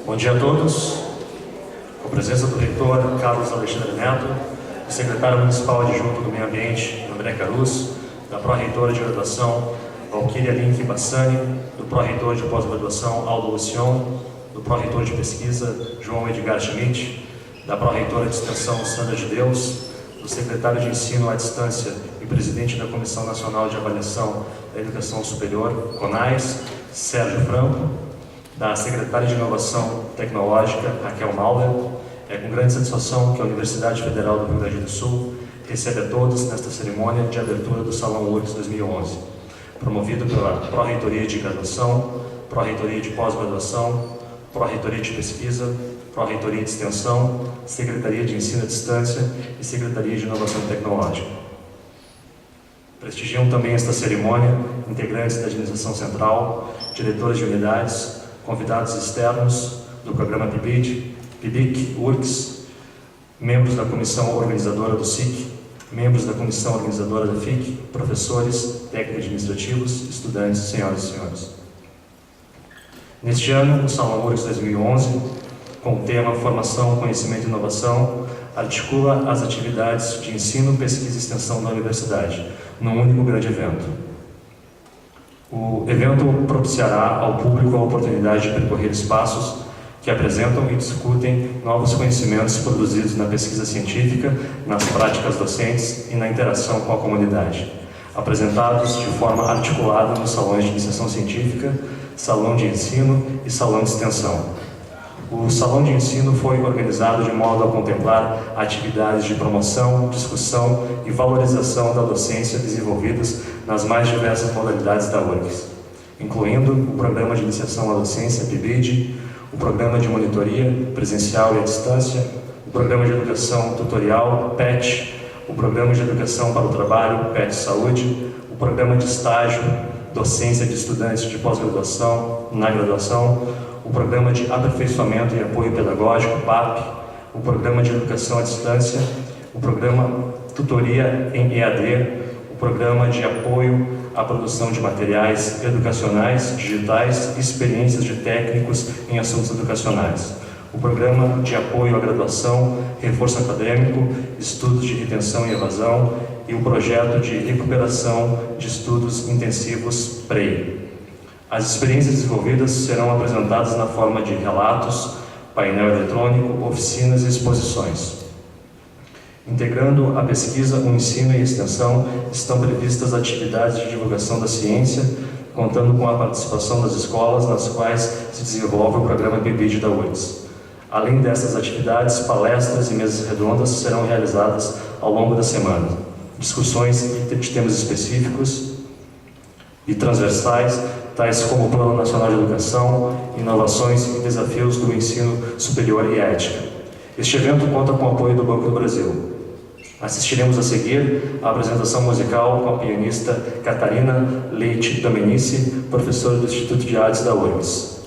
Bom dia a todos. Com a presença do reitor Carlos Alexandre Neto, do secretário municipal adjunto do Meio Ambiente, André Carus, da pró-reitora de graduação, Valquíria Link Bassani, do pró-reitor de pós-graduação, Aldo Lucion, do pró-reitor de pesquisa, João Edgar Schmidt, da pró-reitora de extensão, Sandra de Deus, do secretário de ensino à distância e presidente da Comissão Nacional de Avaliação da Educação Superior, CONAES, Sérgio Franco, da secretária de Inovação Tecnológica, Raquel Mauler. É com grande satisfação que a Universidade Federal do Rio Grande do Sul recebe a todos nesta cerimônia de abertura do Salão URGS 2011, promovido pela Pró-Reitoria de Graduação, Pró-Reitoria de Pós-Graduação, Pró-Reitoria de Pesquisa, Pró-Reitoria de Extensão, Secretaria de Ensino à Distância e Secretaria de Inovação Tecnológica. Prestigiam também esta cerimônia integrantes da Administração Central, diretores de unidades, convidados externos do programa PIBIC, URGS, membros da comissão organizadora do SIC, membros da comissão organizadora da FIC, professores, técnicos administrativos, estudantes, senhoras e senhores. Neste ano, o Salão URGS 2011, com o tema Formação, Conhecimento e Inovação, articula as atividades de ensino, pesquisa e extensão da universidade, num único grande evento. O evento propiciará ao público a oportunidade de percorrer espaços que apresentam e discutem novos conhecimentos produzidos na pesquisa científica, nas práticas docentes e na interação com a comunidade, apresentados de forma articulada nos salões de iniciação científica, salão de ensino e salão de extensão. O Salão de Ensino foi organizado de modo a contemplar atividades de promoção, discussão e valorização da docência desenvolvidas nas mais diversas modalidades da URGS, incluindo o Programa de Iniciação à Docência, PIBID, o Programa de Monitoria Presencial e à Distância, o Programa de Educação Tutorial, PET, o Programa de Educação para o Trabalho, PET Saúde, o Programa de Estágio, Docência de Estudantes de Pós-Graduação, na Graduação, o Programa de Aperfeiçoamento e Apoio Pedagógico, PAP, o Programa de Educação à Distância, o Programa Tutoria em EAD, o Programa de Apoio à Produção de Materiais Educacionais, Digitais e Experiências de Técnicos em Assuntos Educacionais, o Programa de Apoio à Graduação, Reforço Acadêmico, Estudos de Retenção e Evasão e o Projeto de Recuperação de Estudos Intensivos PREI. As experiências desenvolvidas serão apresentadas na forma de relatos, painel eletrônico, oficinas e exposições. Integrando a pesquisa, o ensino e a extensão, estão previstas atividades de divulgação da ciência, contando com a participação das escolas nas quais se desenvolve o programa PIBID da URGS. Além dessas atividades, palestras e mesas redondas serão realizadas ao longo da semana. Discussões de temas específicos e transversais, tais como o Plano Nacional de Educação, inovações e desafios do ensino superior e ética. Este evento conta com o apoio do Banco do Brasil. Assistiremos a seguir a apresentação musical com a pianista Catarina Leite Domenici, professora do Instituto de Artes da URGS.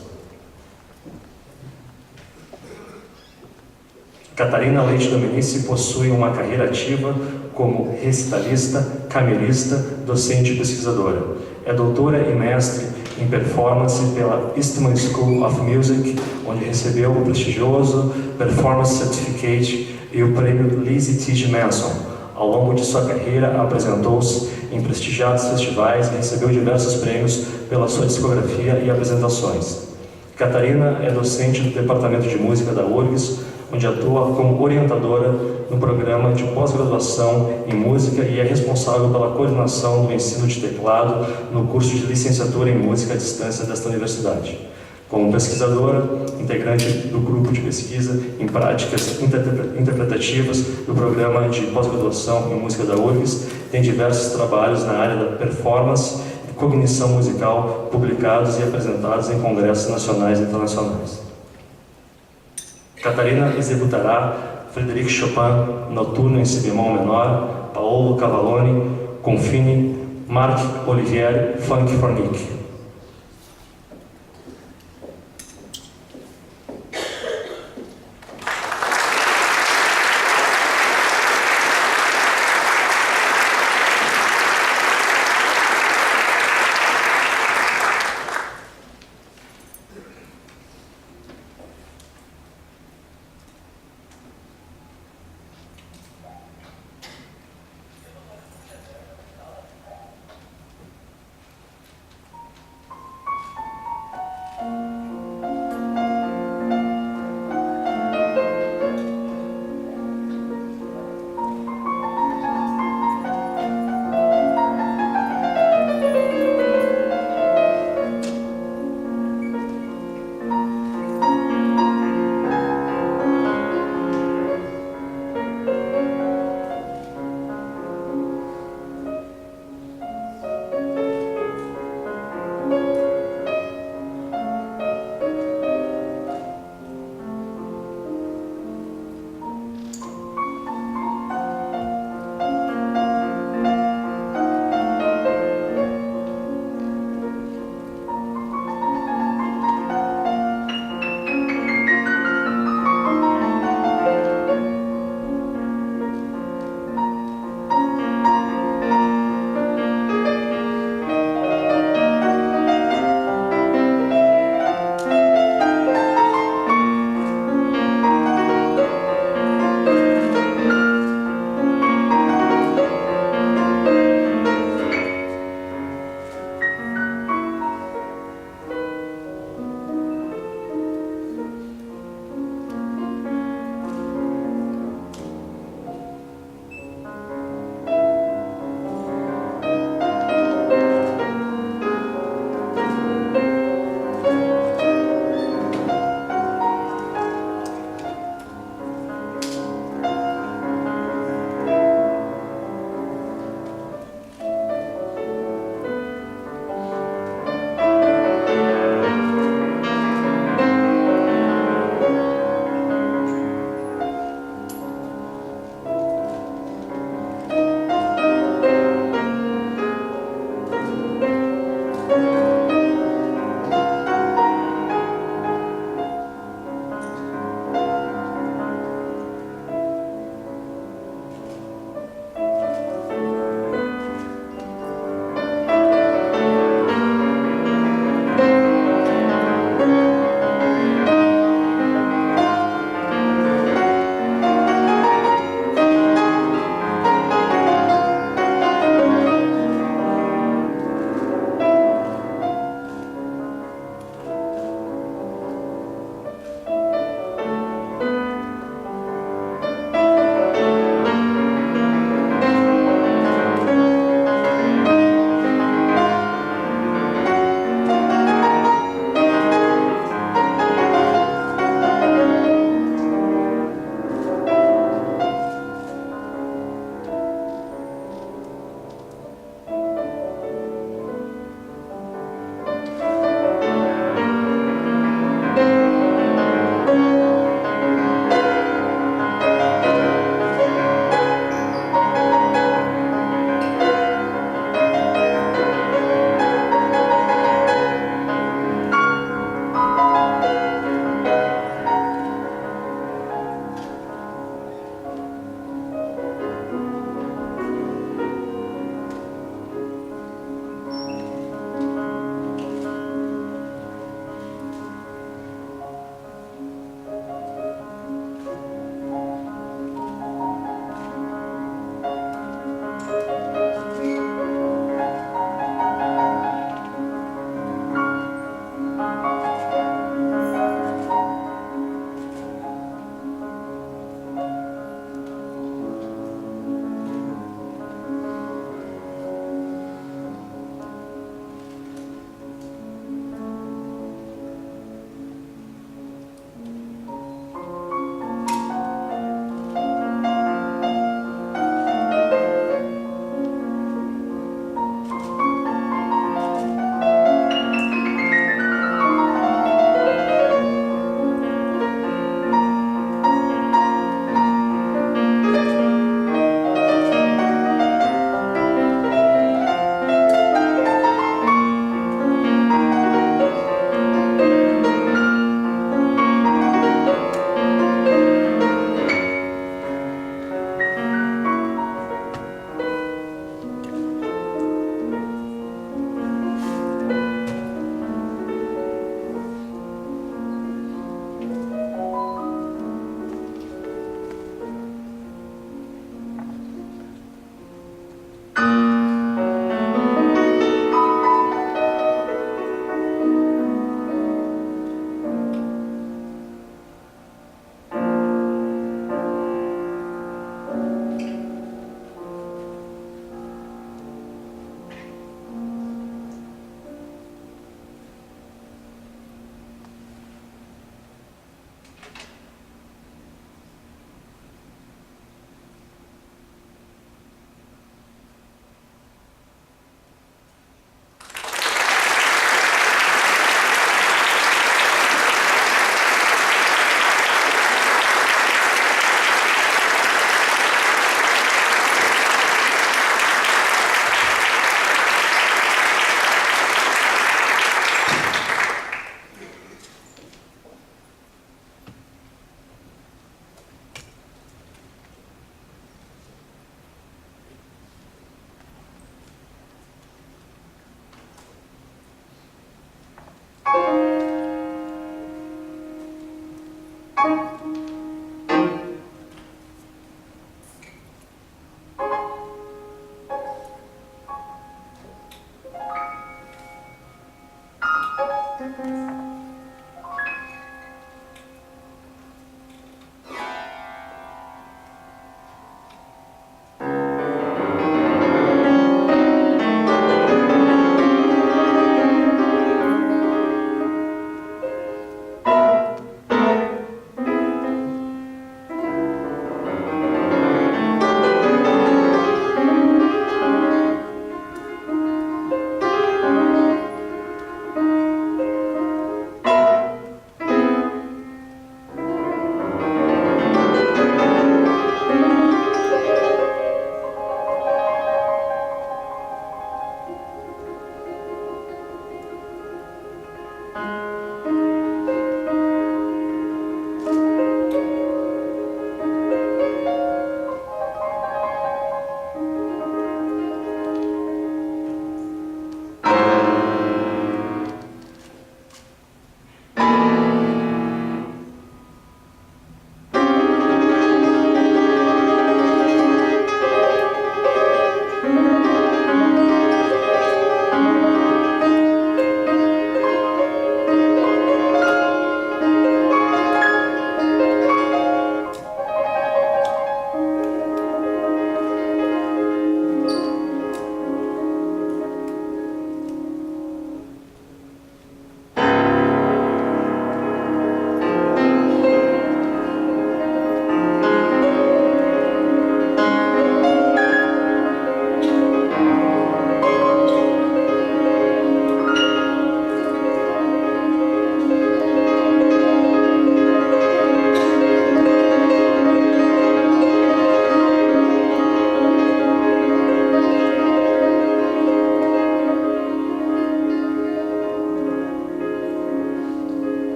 Catarina Leite Domenici possui uma carreira ativa como recitalista, camerista, docente e pesquisadora. É doutora e mestre em performance pela Eastman School of Music, onde recebeu o prestigioso Performance Certificate e o prêmio Lizzie T. Manson. Ao longo de sua carreira, apresentou-se em prestigiados festivais e recebeu diversos prêmios pela sua discografia e apresentações. Catarina é docente do Departamento de Música da URGS, onde atua como orientadora no programa de pós-graduação em música e é responsável pela coordenação do ensino de teclado no curso de licenciatura em música à distância desta universidade. Como pesquisadora, integrante do grupo de pesquisa em práticas interpretativas do programa de pós-graduação em música da URGS, tem diversos trabalhos na área da performance e cognição musical publicados e apresentados em congressos nacionais e internacionais. Catarina executará Frédéric Chopin, Noturno em Si bemol menor, Paolo Cavalloni, Confini, Marc Olivier, Funk for Nick.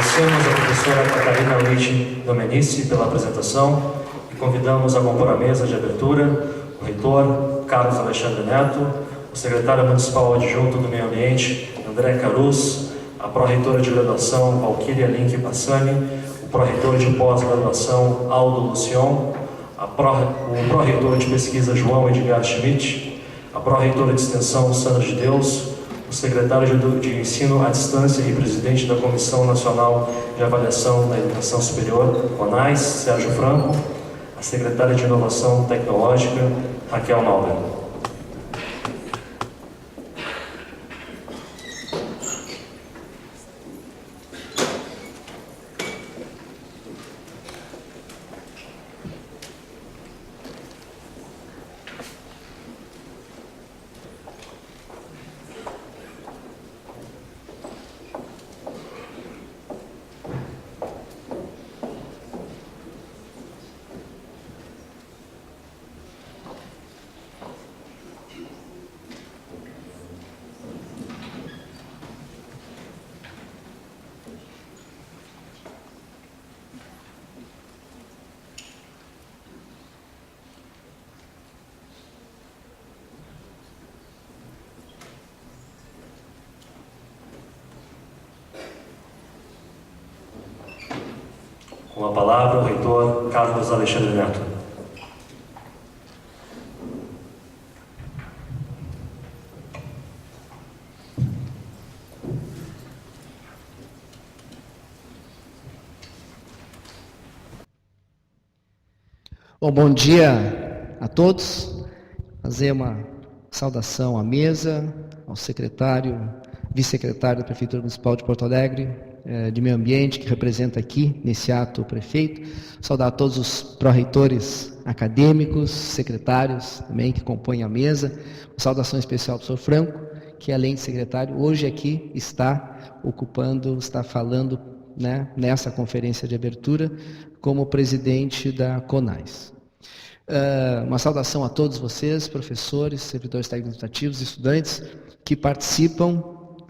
Agradecemos a professora Catarina Leite Domenici pela apresentação e convidamos a compor a mesa de abertura o reitor Carlos Alexandre Neto, o secretário municipal adjunto do Meio Ambiente André Caruz, a pró-reitora de graduação Valquíria Link Passani, o pró-reitor de pós-graduação Aldo Lucion, o pró-reitor de pesquisa João Edgar Schmidt, a pró-reitora de extensão Sandra de Deus, o secretário de ensino à distância e presidente da Comissão Nacional de Avaliação da Educação Superior, CONAS, Sérgio Franco, a secretária de Inovação Tecnológica, Raquel Nauber. Com a palavra, o reitor Carlos Alexandre Neto. Bom dia a todos. Fazer uma saudação à mesa, ao secretário, vice-secretário da Prefeitura Municipal de Porto Alegre, de Meio Ambiente, que representa aqui, nesse ato, o prefeito. Saudar a todos os pró-reitores acadêmicos, secretários também, que compõem a mesa. Uma saudação especial para o professor Franco, que além de secretário, hoje aqui está ocupando, está falando, né, nessa conferência de abertura, como presidente da CONAS. Uma saudação a todos vocês, professores, servidores técnicos administrativos, estudantes, que participam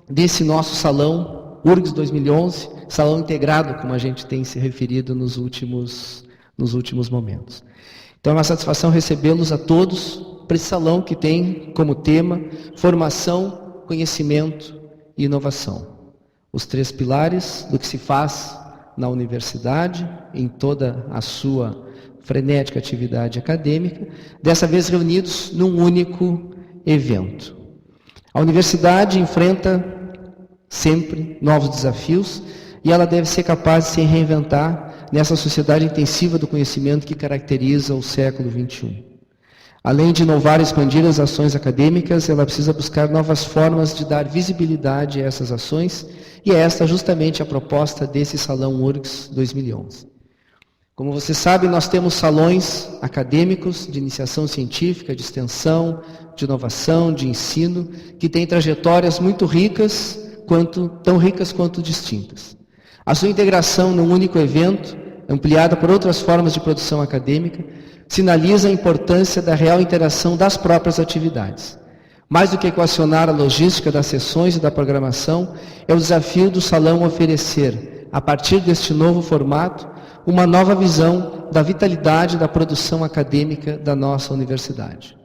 desse nosso salão URGS 2011, salão integrado, como a gente tem se referido nos últimos momentos. Então é uma satisfação recebê-los a todos para esse salão que tem como tema formação, conhecimento e inovação. Os três pilares do que se faz na universidade, em toda a sua frenética atividade acadêmica, dessa vez reunidos num único evento. A universidade enfrenta sempre novos desafios e ela deve ser capaz de se reinventar nessa sociedade intensiva do conhecimento que caracteriza o século XXI. Além de inovar e expandir as ações acadêmicas, ela precisa buscar novas formas de dar visibilidade a essas ações, e é esta justamente a proposta desse Salão URGS 2011. Como você sabe, nós temos salões acadêmicos de iniciação científica, de extensão, de inovação, de ensino, que têm trajetórias muito ricas, tão ricas quanto distintas. A sua integração num único evento, ampliada por outras formas de produção acadêmica, sinaliza a importância da real interação das próprias atividades. Mais do que equacionar a logística das sessões e da programação, é o desafio do salão oferecer, a partir deste novo formato, uma nova visão da vitalidade da produção acadêmica da nossa universidade.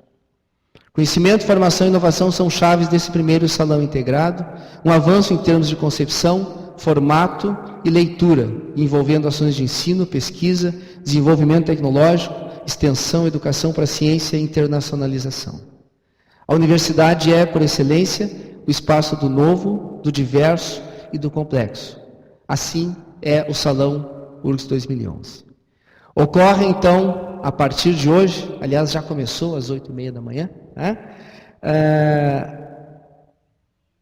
Conhecimento, formação e inovação são chaves desse primeiro salão integrado, um avanço em termos de concepção, formato e leitura, envolvendo ações de ensino, pesquisa, desenvolvimento tecnológico, extensão, educação para a ciência e internacionalização. A universidade é, por excelência, o espaço do novo, do diverso e do complexo. Assim é o Salão URGS 2011. Ocorre, então, a partir de hoje, aliás, já começou às 8h30 da manhã, né?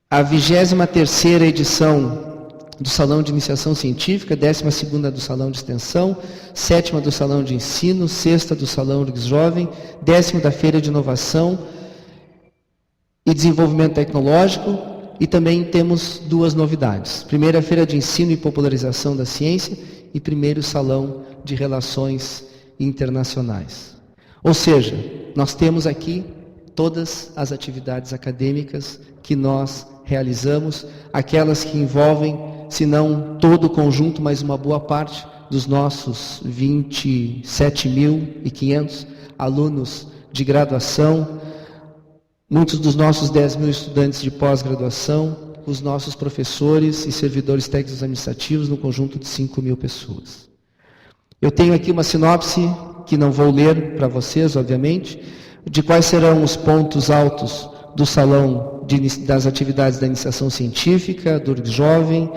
A 23ª edição do Salão de Iniciação Científica, 12ª do Salão de Extensão, 7ª do Salão de Ensino, 6ª do Salão URGS Jovem, 10ª da Feira de Inovação e Desenvolvimento Tecnológico, e também temos duas novidades. Primeira, a Feira de Ensino e Popularização da Ciência, e primeiro Salão de Relações Internacionais. Ou seja, nós temos aqui todas as atividades acadêmicas que nós realizamos, aquelas que envolvem se não todo o conjunto, mas uma boa parte dos nossos 27.500 alunos de graduação, muitos dos nossos 10.000 estudantes de pós-graduação, os nossos professores e servidores técnicos administrativos, no conjunto de 5.000 pessoas. Eu tenho aqui uma sinopse, que não vou ler para vocês, obviamente, de quais serão os pontos altos do salão das atividades da iniciação científica, do jovem,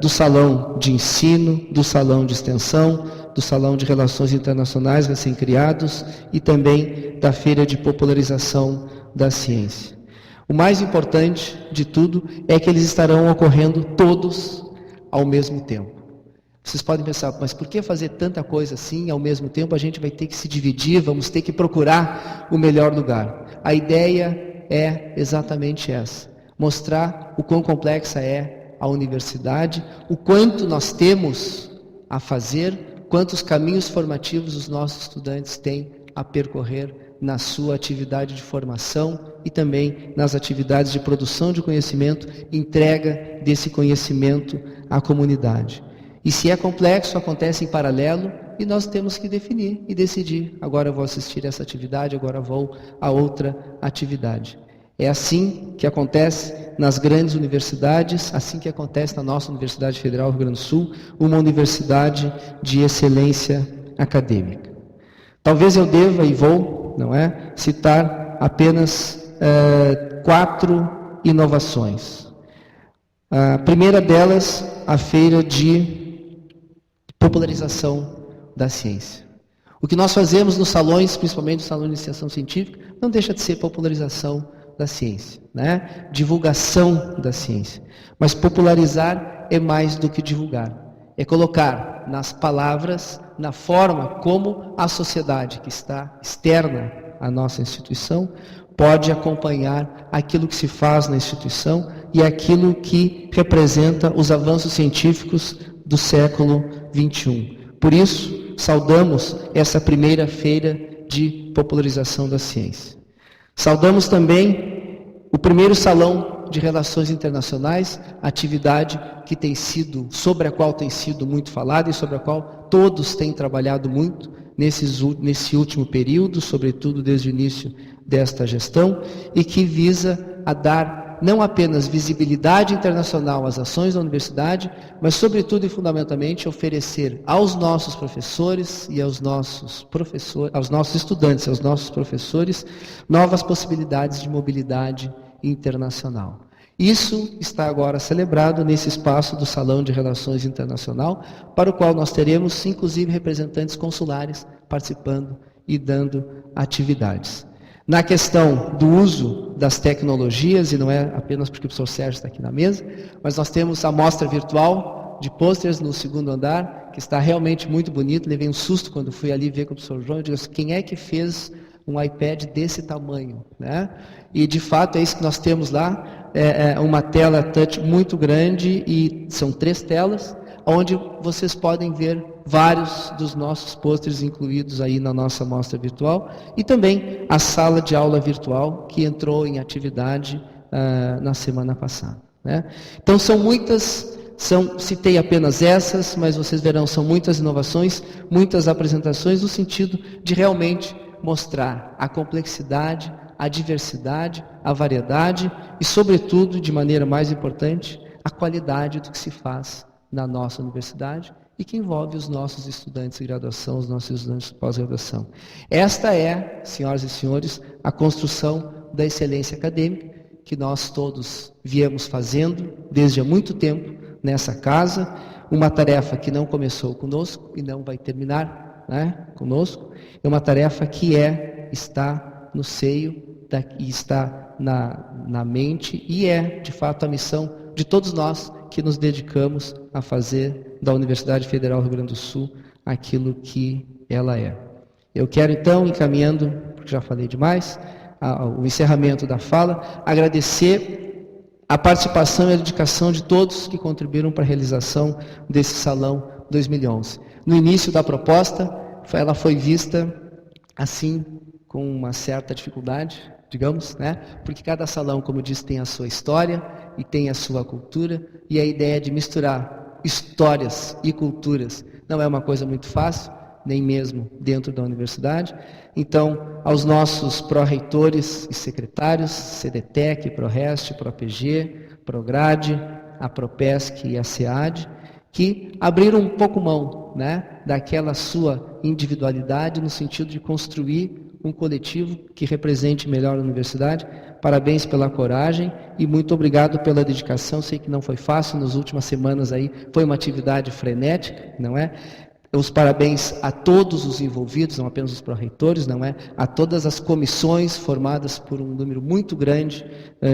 do salão de ensino, do salão de extensão, do salão de relações internacionais recém-criados e também da feira de popularização da ciência. O mais importante de tudo é que eles estarão ocorrendo todos ao mesmo tempo. Vocês podem pensar, mas por que fazer tanta coisa assim ao mesmo tempo? A gente vai ter que se dividir, vamos ter que procurar o melhor lugar. A ideia é exatamente essa: mostrar o quão complexa é a universidade, o quanto nós temos a fazer, quantos caminhos formativos os nossos estudantes têm a percorrer na sua atividade de formação e também nas atividades de produção de conhecimento, entrega desse conhecimento à comunidade. E se é complexo, acontece em paralelo e nós temos que definir e decidir. Agora eu vou assistir essa atividade, agora vou a outra atividade. É assim que acontece nas grandes universidades, assim que acontece na nossa Universidade Federal do Rio Grande do Sul, uma universidade de excelência acadêmica. Talvez eu deva e vou, não é, citar apenas 4 inovações. A primeira delas, a feira de popularização da ciência. O que nós fazemos nos salões, principalmente no salão de iniciação científica, não deixa de ser popularização da ciência, né? Divulgação da ciência. Mas popularizar é mais do que divulgar. É colocar nas palavras, na forma como a sociedade que está externa à nossa instituição pode acompanhar aquilo que se faz na instituição e aquilo que representa os avanços científicos do século XXI. Por isso, saudamos essa primeira feira de popularização da ciência. Saudamos também o primeiro salão de relações internacionais, atividade que tem sido, sobre a qual tem sido muito falada e sobre a qual todos têm trabalhado muito nesse último período, sobretudo desde o início desta gestão, e que visa a dar não apenas visibilidade internacional às ações da universidade, mas sobretudo e fundamentalmente oferecer aos nossos professores e aos nossos estudantes, aos nossos professores, novas possibilidades de mobilidade internacional. Isso está agora celebrado nesse espaço do Salão de Relações Internacional, para o qual nós teremos, inclusive, representantes consulares participando e dando atividades. Na questão do uso das tecnologias, e não é apenas porque o professor Sérgio está aqui na mesa, mas nós temos a mostra virtual de pôsteres no segundo andar, que está realmente muito bonito. Levei um susto quando fui ali ver com o professor João, eu digo assim, quem é que fez um iPad desse tamanho, né? E de fato é isso que nós temos lá, uma tela touch muito grande, e são 3 telas, onde vocês podem ver vários dos nossos pôsteres incluídos aí na nossa mostra virtual, e também a sala de aula virtual que entrou em atividade na semana passada, né? Então são muitas, citei apenas essas, mas vocês verão, são muitas inovações, muitas apresentações no sentido de realmente mostrar a complexidade, a diversidade, a variedade e, sobretudo, de maneira mais importante, a qualidade do que se faz na nossa universidade e que envolve os nossos estudantes de graduação, os nossos estudantes de pós-graduação. Esta é, senhoras e senhores, a construção da excelência acadêmica que nós todos viemos fazendo desde há muito tempo nessa casa, uma tarefa que não começou conosco e não vai terminar, né, conosco, é uma tarefa que está no seio, e está na mente, e é, de fato, a missão de todos nós que nos dedicamos a fazer da Universidade Federal do Rio Grande do Sul aquilo que ela é. Eu quero, então, encaminhando, porque já falei demais, o encerramento da fala, agradecer a participação e a dedicação de todos que contribuíram para a realização desse Salão 2011. No início da proposta, ela foi vista assim, com uma certa dificuldade, digamos, né? Porque cada salão, como disse, tem a sua história e tem a sua cultura, e a ideia de misturar histórias e culturas não é uma coisa muito fácil, nem mesmo dentro da universidade. Então, aos nossos pró-reitores e secretários, CDTEC, ProRest, ProPG, Prograde, a Propesc e a SEAD, que abriram um pouco mão, né, daquela sua individualidade no sentido de construir um coletivo que represente melhor a universidade. Parabéns pela coragem e muito obrigado pela dedicação. Sei que não foi fácil, nas últimas semanas aí foi uma atividade frenética, não é? Os parabéns a todos os envolvidos, não apenas os pró-reitores, não é? A todas as comissões formadas por um número muito grande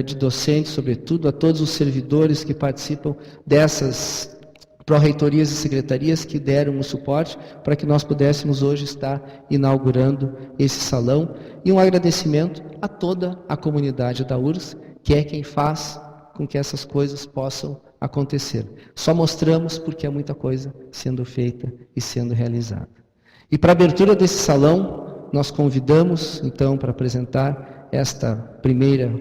de docentes, sobretudo a todos os servidores que participam dessas pró-reitorias e secretarias que deram o suporte para que nós pudéssemos hoje estar inaugurando esse salão. E um agradecimento a toda a comunidade da URGS, que é quem faz com que essas coisas possam acontecer. Só mostramos porque há muita coisa sendo feita e sendo realizada. E para a abertura desse salão, nós convidamos, então, para apresentar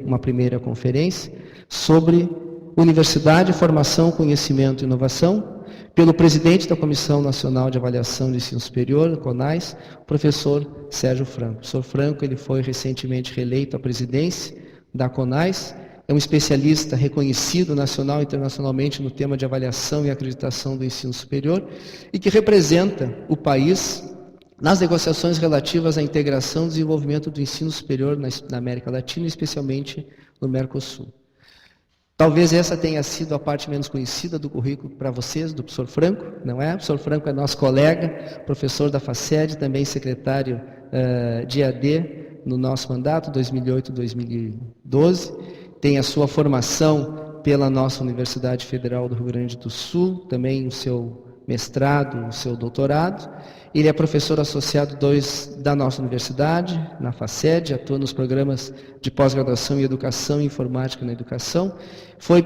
uma primeira conferência sobre Universidade, Formação, Conhecimento e Inovação, pelo presidente da Comissão Nacional de Avaliação de Ensino Superior, CONAIS, o professor Sérgio Franco. O professor Franco, ele foi recentemente reeleito à presidência da CONAIS, é um especialista reconhecido nacional e internacionalmente no tema de avaliação e acreditação do ensino superior e que representa o país nas negociações relativas à integração e desenvolvimento do ensino superior na América Latina, especialmente no Mercosul. Talvez essa tenha sido a parte menos conhecida do currículo para vocês, do professor Franco, não é? O professor Franco é nosso colega, professor da FACED, também secretário de AD no nosso mandato, 2008-2012. Tem a sua formação pela nossa Universidade Federal do Rio Grande do Sul, também o seu mestrado, o seu doutorado. Ele é professor associado 2 da nossa universidade, na FACED, atua nos programas de pós-graduação em Educação e Informática na Educação. Foi,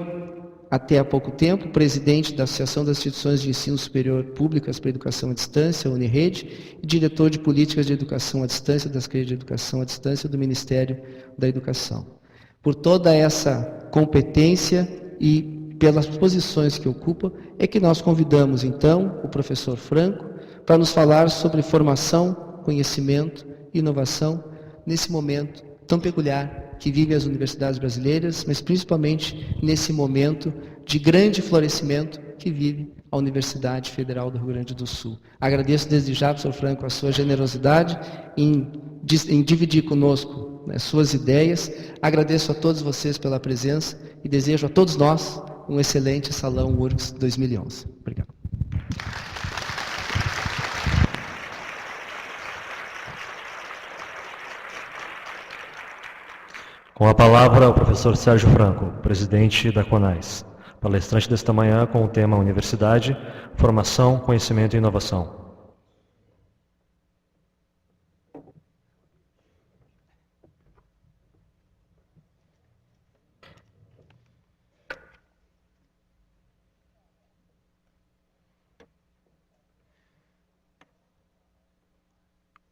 até há pouco tempo, presidente da Associação das Instituições de Ensino Superior Públicas para a Educação à Distância, Unirede, e diretor de Políticas de Educação à Distância das Redes de Educação à Distância do Ministério da Educação. Por toda essa competência e pelas posições que ocupa, é que nós convidamos, então, o professor Franco para nos falar sobre formação, conhecimento e inovação nesse momento tão peculiar que vive as universidades brasileiras, mas principalmente nesse momento de grande florescimento que vive a Universidade Federal do Rio Grande do Sul. Agradeço desde já, professor Franco, a sua generosidade em dividir conosco as suas ideias. Agradeço a todos vocês pela presença e desejo a todos nós um excelente Salão URGS 2011. Obrigado. Com a palavra, o professor Sérgio Franco, presidente da CONAIS, palestrante desta manhã com o tema Universidade, Formação, Conhecimento e Inovação.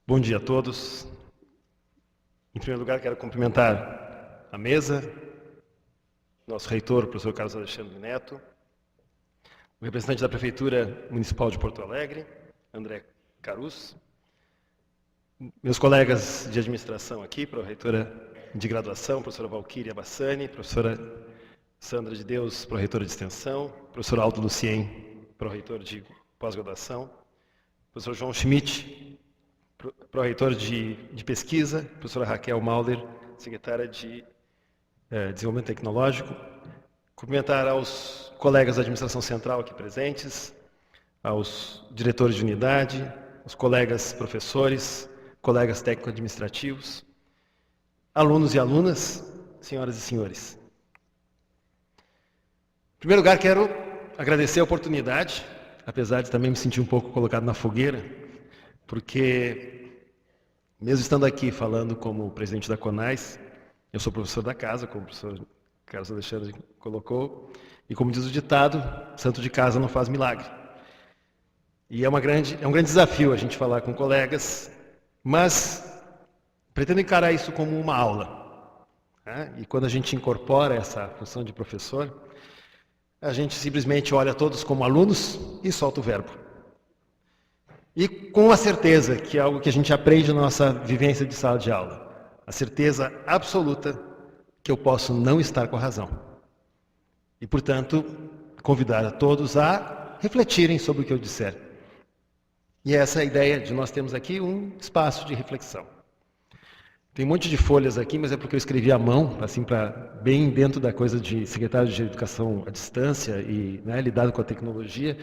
Bom dia a todos. Em primeiro lugar, quero cumprimentar a mesa, nosso reitor, o professor Carlos Alexandre Neto, o representante da Prefeitura Municipal de Porto Alegre, André Carus, meus colegas de administração aqui, pró-reitora de graduação, professora Valquíria Bassani, professora Sandra de Deus, pró-reitora de extensão, professor Aldo Lucien, pró-reitor de pós-graduação, professor João Schmidt, pró-reitor de pesquisa, professora Raquel Mauler, secretária de Desenvolvimento Tecnológico. Cumprimentar aos colegas da administração central aqui presentes, aos diretores de unidade, aos colegas professores, colegas técnico-administrativos, alunos e alunas, senhoras e senhores. Em primeiro lugar, quero agradecer a oportunidade, apesar de também me sentir um pouco colocado na fogueira, porque, mesmo estando aqui falando como presidente da CONAIS, eu sou professor da casa, como o professor Carlos Alexandre colocou, e como diz o ditado, santo de casa não faz milagre. E é um grande desafio a gente falar com colegas, mas pretendo encarar isso como uma aula. né? E quando a gente incorpora essa função de professor, a gente simplesmente olha todos como alunos e solta o verbo. E com a certeza, que é algo que a gente aprende na nossa vivência de sala de aula, a certeza absoluta que eu posso não estar com a razão. E, portanto, convidar a todos a refletirem sobre o que eu disser. E essa é a ideia de nós termos aqui um espaço de reflexão. Tem um monte de folhas aqui, mas é porque eu escrevi à mão, assim, para bem dentro da coisa de secretário de educação à distância e, né, lidado com a tecnologia,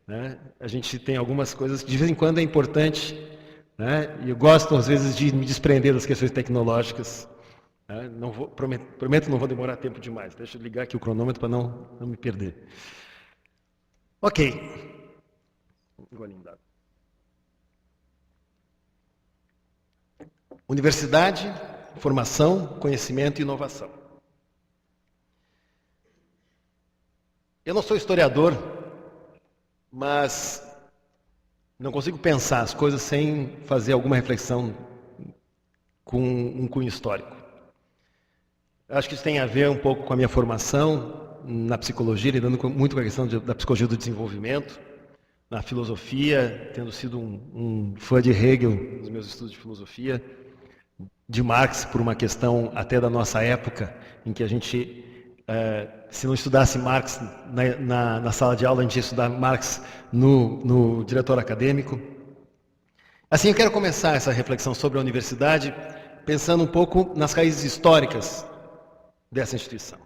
né? A gente tem algumas coisas que de vez em quando é importante, né? E eu gosto às vezes de me desprender das questões tecnológicas. Né? Não vou, prometo não vou demorar tempo demais. Deixa eu ligar aqui o cronômetro para não me perder. Ok. Golinho d'água. Universidade, formação, conhecimento e inovação. Eu não sou historiador, mas não consigo pensar as coisas sem fazer alguma reflexão com um cunho histórico. Eu acho que isso tem a ver um pouco com a minha formação na psicologia, lidando muito com a questão da psicologia do desenvolvimento, na filosofia, tendo sido um fã de Hegel nos meus estudos de filosofia, de Marx por uma questão até da nossa época, em que a gente, se não estudasse Marx na sala de aula, a gente ia estudar Marx no diretório acadêmico. Assim, eu quero começar essa reflexão sobre a universidade pensando um pouco nas raízes históricas dessa instituição.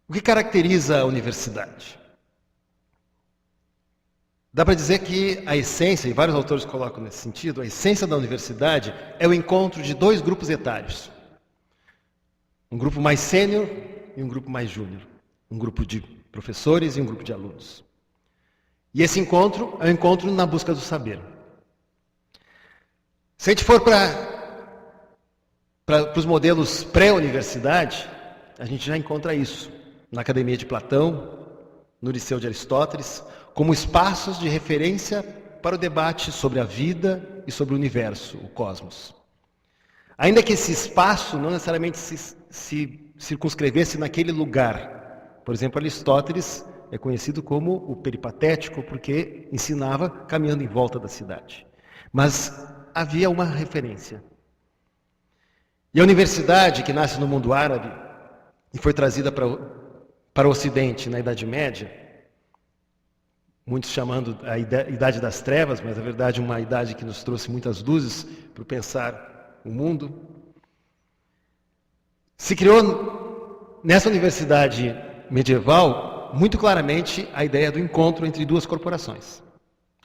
O que caracteriza a universidade? Dá para dizer que a essência, e vários autores colocam nesse sentido, a essência da universidade é o encontro de dois grupos etários. Um grupo mais sênior e um grupo mais júnior. Um grupo de professores e um grupo de alunos. E esse encontro é o encontro na busca do saber. Se a gente for para os modelos pré-universidade, a gente já encontra isso. Na Academia de Platão, no Liceu de Aristóteles, como espaços de referência para o debate sobre a vida e sobre o universo, o cosmos. Ainda que esse espaço não necessariamente se circunscrevesse naquele lugar. Por exemplo, Aristóteles é conhecido como o peripatético, porque ensinava caminhando em volta da cidade. Mas havia uma referência. E a universidade, que nasce no mundo árabe e foi trazida para o Ocidente na Idade Média, muitos chamando a Idade das Trevas, mas na verdade uma idade que nos trouxe muitas luzes para pensar o mundo. Se criou nessa universidade medieval muito claramente a ideia do encontro entre duas corporações.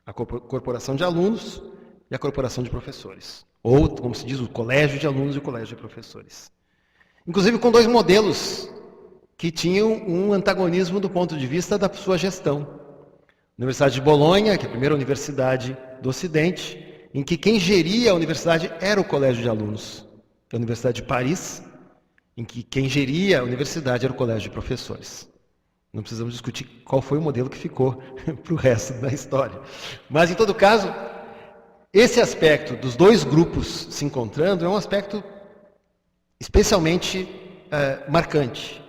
A corporação de alunos e a corporação de professores. Ou, como se diz, o colégio de alunos e o colégio de professores. Inclusive com dois modelos que tinham um antagonismo do ponto de vista da sua gestão. A Universidade de Bolonha, que é a primeira universidade do Ocidente, em que quem geria a universidade era o colégio de alunos. A Universidade de Paris, em que quem geria a universidade era o colégio de professores. Não precisamos discutir qual foi o modelo que ficou para o resto da história. Mas, em todo caso, esse aspecto dos dois grupos se encontrando é um aspecto especialmente marcante.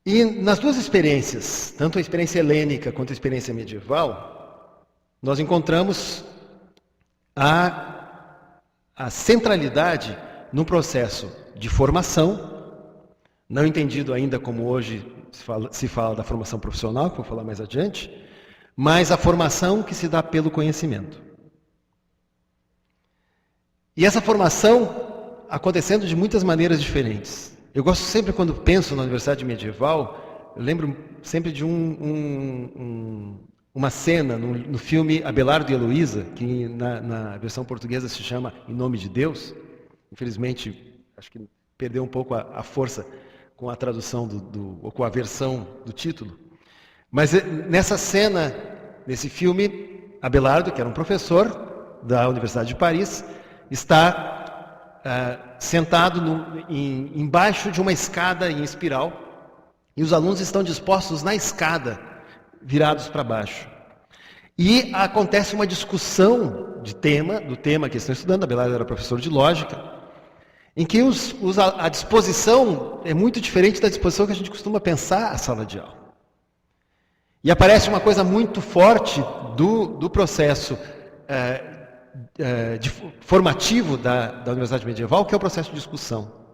E nas duas experiências, tanto a experiência helênica quanto a experiência medieval, nós encontramos a centralidade no processo de formação, não entendido ainda como hoje se fala da formação profissional, que vou falar mais adiante, mas a formação que se dá pelo conhecimento. E essa formação acontecendo de muitas maneiras diferentes. Eu gosto sempre, quando penso na universidade medieval, eu lembro sempre de uma cena no filme Abelardo e Heloísa, que na versão portuguesa se chama Em Nome de Deus. Infelizmente, acho que perdeu um pouco a força com a tradução ou com a versão do título. Mas nessa cena, nesse filme, Abelardo, que era um professor da Universidade de Paris, está sentado embaixo de uma escada em espiral, e os alunos estão dispostos na escada, virados para baixo. E acontece uma discussão do tema que estão estudando. Abelardo era professor de lógica, em que a disposição é muito diferente da disposição que a gente costuma pensar a sala de aula. E aparece uma coisa muito forte do processo formativo da Universidade Medieval, que é o processo de discussão.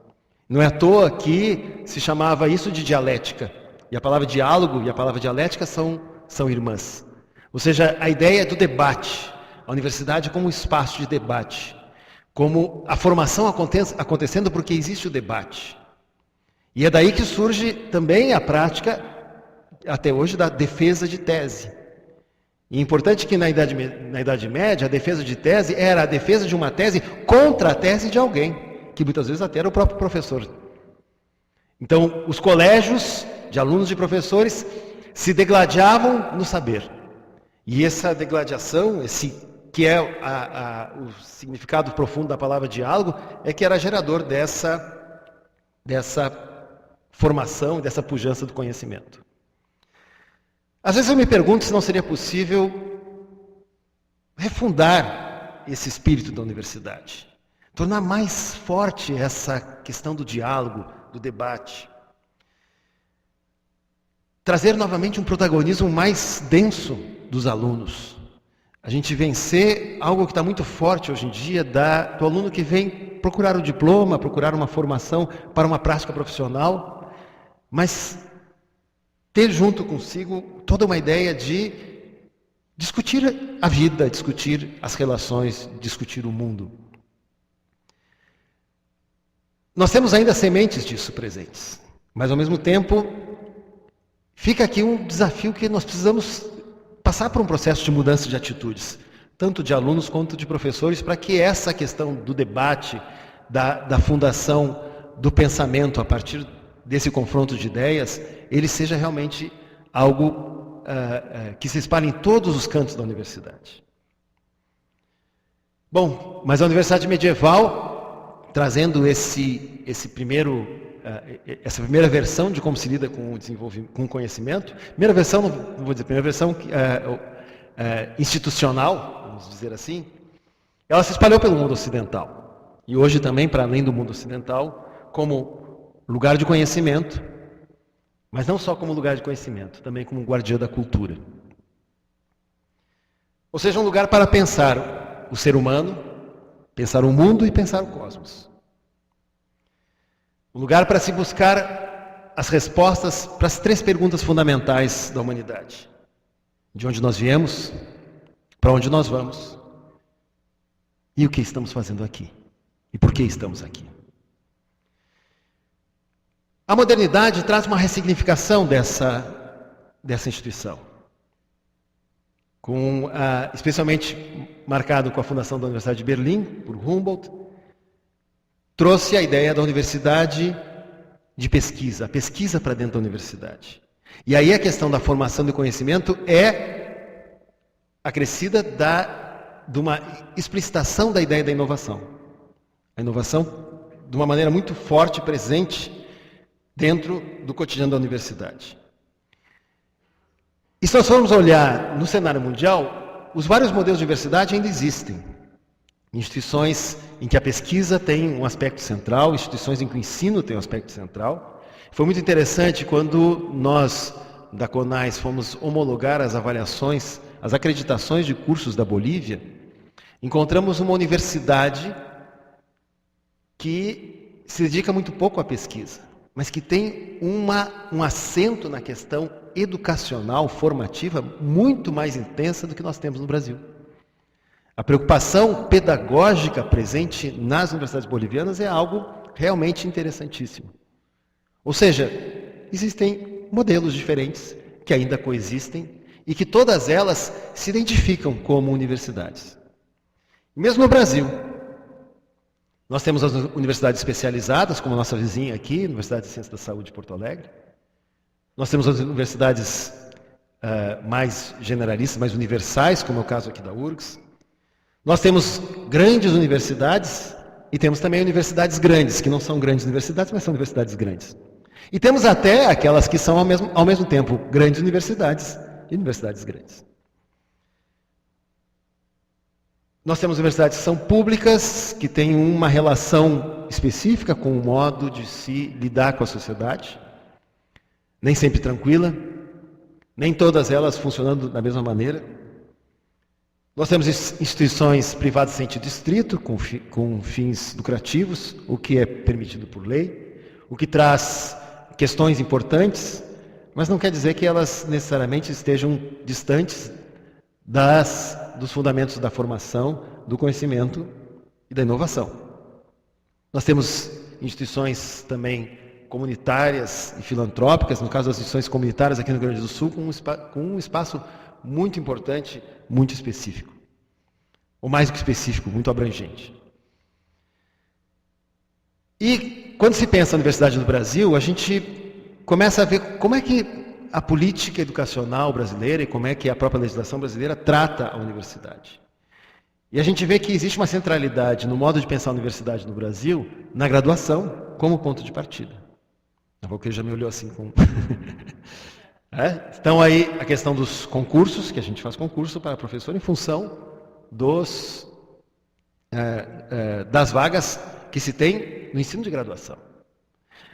Não é à toa que se chamava isso de dialética. E a palavra diálogo e a palavra dialética são irmãs. Ou seja, a ideia do debate. A universidade como um espaço de debate. Como a formação acontecendo porque existe o debate. E é daí que surge também a prática, até hoje, da defesa de tese. E é importante que na Idade Média, a defesa de tese era a defesa de uma tese contra a tese de alguém, que muitas vezes até era o próprio professor. Então, os colégios de alunos e professores se degladiavam no saber. E essa degladiação, que é o significado profundo da palavra diálogo, é que era gerador dessa formação, dessa pujança do conhecimento. Às vezes eu me pergunto se não seria possível refundar esse espírito da universidade, tornar mais forte essa questão do diálogo, do debate, trazer novamente um protagonismo mais denso dos alunos. A gente vencer algo que está muito forte hoje em dia do aluno que vem procurar o diploma, procurar uma formação para uma prática profissional, mas ter junto consigo toda uma ideia de discutir a vida, discutir as relações, discutir o mundo. Nós temos ainda sementes disso presentes, mas ao mesmo tempo fica aqui um desafio que nós precisamos passar por um processo de mudança de atitudes, tanto de alunos quanto de professores, para que essa questão do debate, da fundação do pensamento a partir desse confronto de ideias, ele seja realmente algo que se espalhe em todos os cantos da universidade. Bom, mas a Universidade Medieval, trazendo essa primeira versão de como se lida com o desenvolvimento, com o conhecimento, primeira versão institucional, vamos dizer assim, ela se espalhou pelo mundo ocidental. E hoje também, para além do mundo ocidental, como lugar de conhecimento, mas não só como lugar de conhecimento, também como guardiã da cultura. Ou seja, um lugar para pensar o ser humano, pensar o mundo e pensar o cosmos. Um lugar para se buscar as respostas para as 3 perguntas fundamentais da humanidade. De onde nós viemos, para onde nós vamos e o que estamos fazendo aqui. E por que estamos aqui. A modernidade traz uma ressignificação dessa instituição, especialmente marcado com a fundação da Universidade de Berlim, por Humboldt, trouxe a ideia da universidade de pesquisa, a pesquisa para dentro da universidade. E aí a questão da formação do conhecimento é acrescida de uma explicitação da ideia da inovação. A inovação, de uma maneira muito forte, presente dentro do cotidiano da universidade. E se nós formos olhar no cenário mundial, os vários modelos de universidade ainda existem. Instituições em que a pesquisa tem um aspecto central, instituições em que o ensino tem um aspecto central. Foi muito interessante quando nós, da CONAIS, fomos homologar as avaliações, as acreditações de cursos da Bolívia, encontramos uma universidade que se dedica muito pouco à pesquisa, mas que tem um acento na questão educacional, formativa, muito mais intensa do que nós temos no Brasil. A preocupação pedagógica presente nas universidades bolivianas é algo realmente interessantíssimo. Ou seja, existem modelos diferentes que ainda coexistem e que todas elas se identificam como universidades. Mesmo no Brasil, nós temos as universidades especializadas, como a nossa vizinha aqui, Universidade de Ciências da Saúde de Porto Alegre. Nós temos as universidades mais generalistas, mais universais, como é o caso aqui da URGS. Nós temos grandes universidades e temos também universidades grandes, que não são grandes universidades, mas são universidades grandes. E temos até aquelas que são ao mesmo tempo grandes universidades e universidades grandes. Nós temos universidades que são públicas, que têm uma relação específica com o modo de se lidar com a sociedade, nem sempre tranquila, nem todas elas funcionando da mesma maneira. Nós temos instituições privadas em sentido estrito, com fins lucrativos, o que é permitido por lei, o que traz questões importantes, mas não quer dizer que elas necessariamente estejam distantes dos fundamentos da formação, do conhecimento e da inovação. Nós temos instituições também comunitárias e filantrópicas, no caso das instituições comunitárias aqui no Rio Grande do Sul, com um espaço muito importante, muito específico. Ou mais do que específico, muito abrangente. E quando se pensa na Universidade do Brasil, a gente começa a ver como é que a política educacional brasileira e como é que a própria legislação brasileira trata a universidade. E a gente vê que existe uma centralidade no modo de pensar a universidade no Brasil, na graduação, como ponto de partida. A Valquíria já me olhou assim com... Então aí a questão dos concursos, que a gente faz concurso para professor em função das vagas que se tem no ensino de graduação.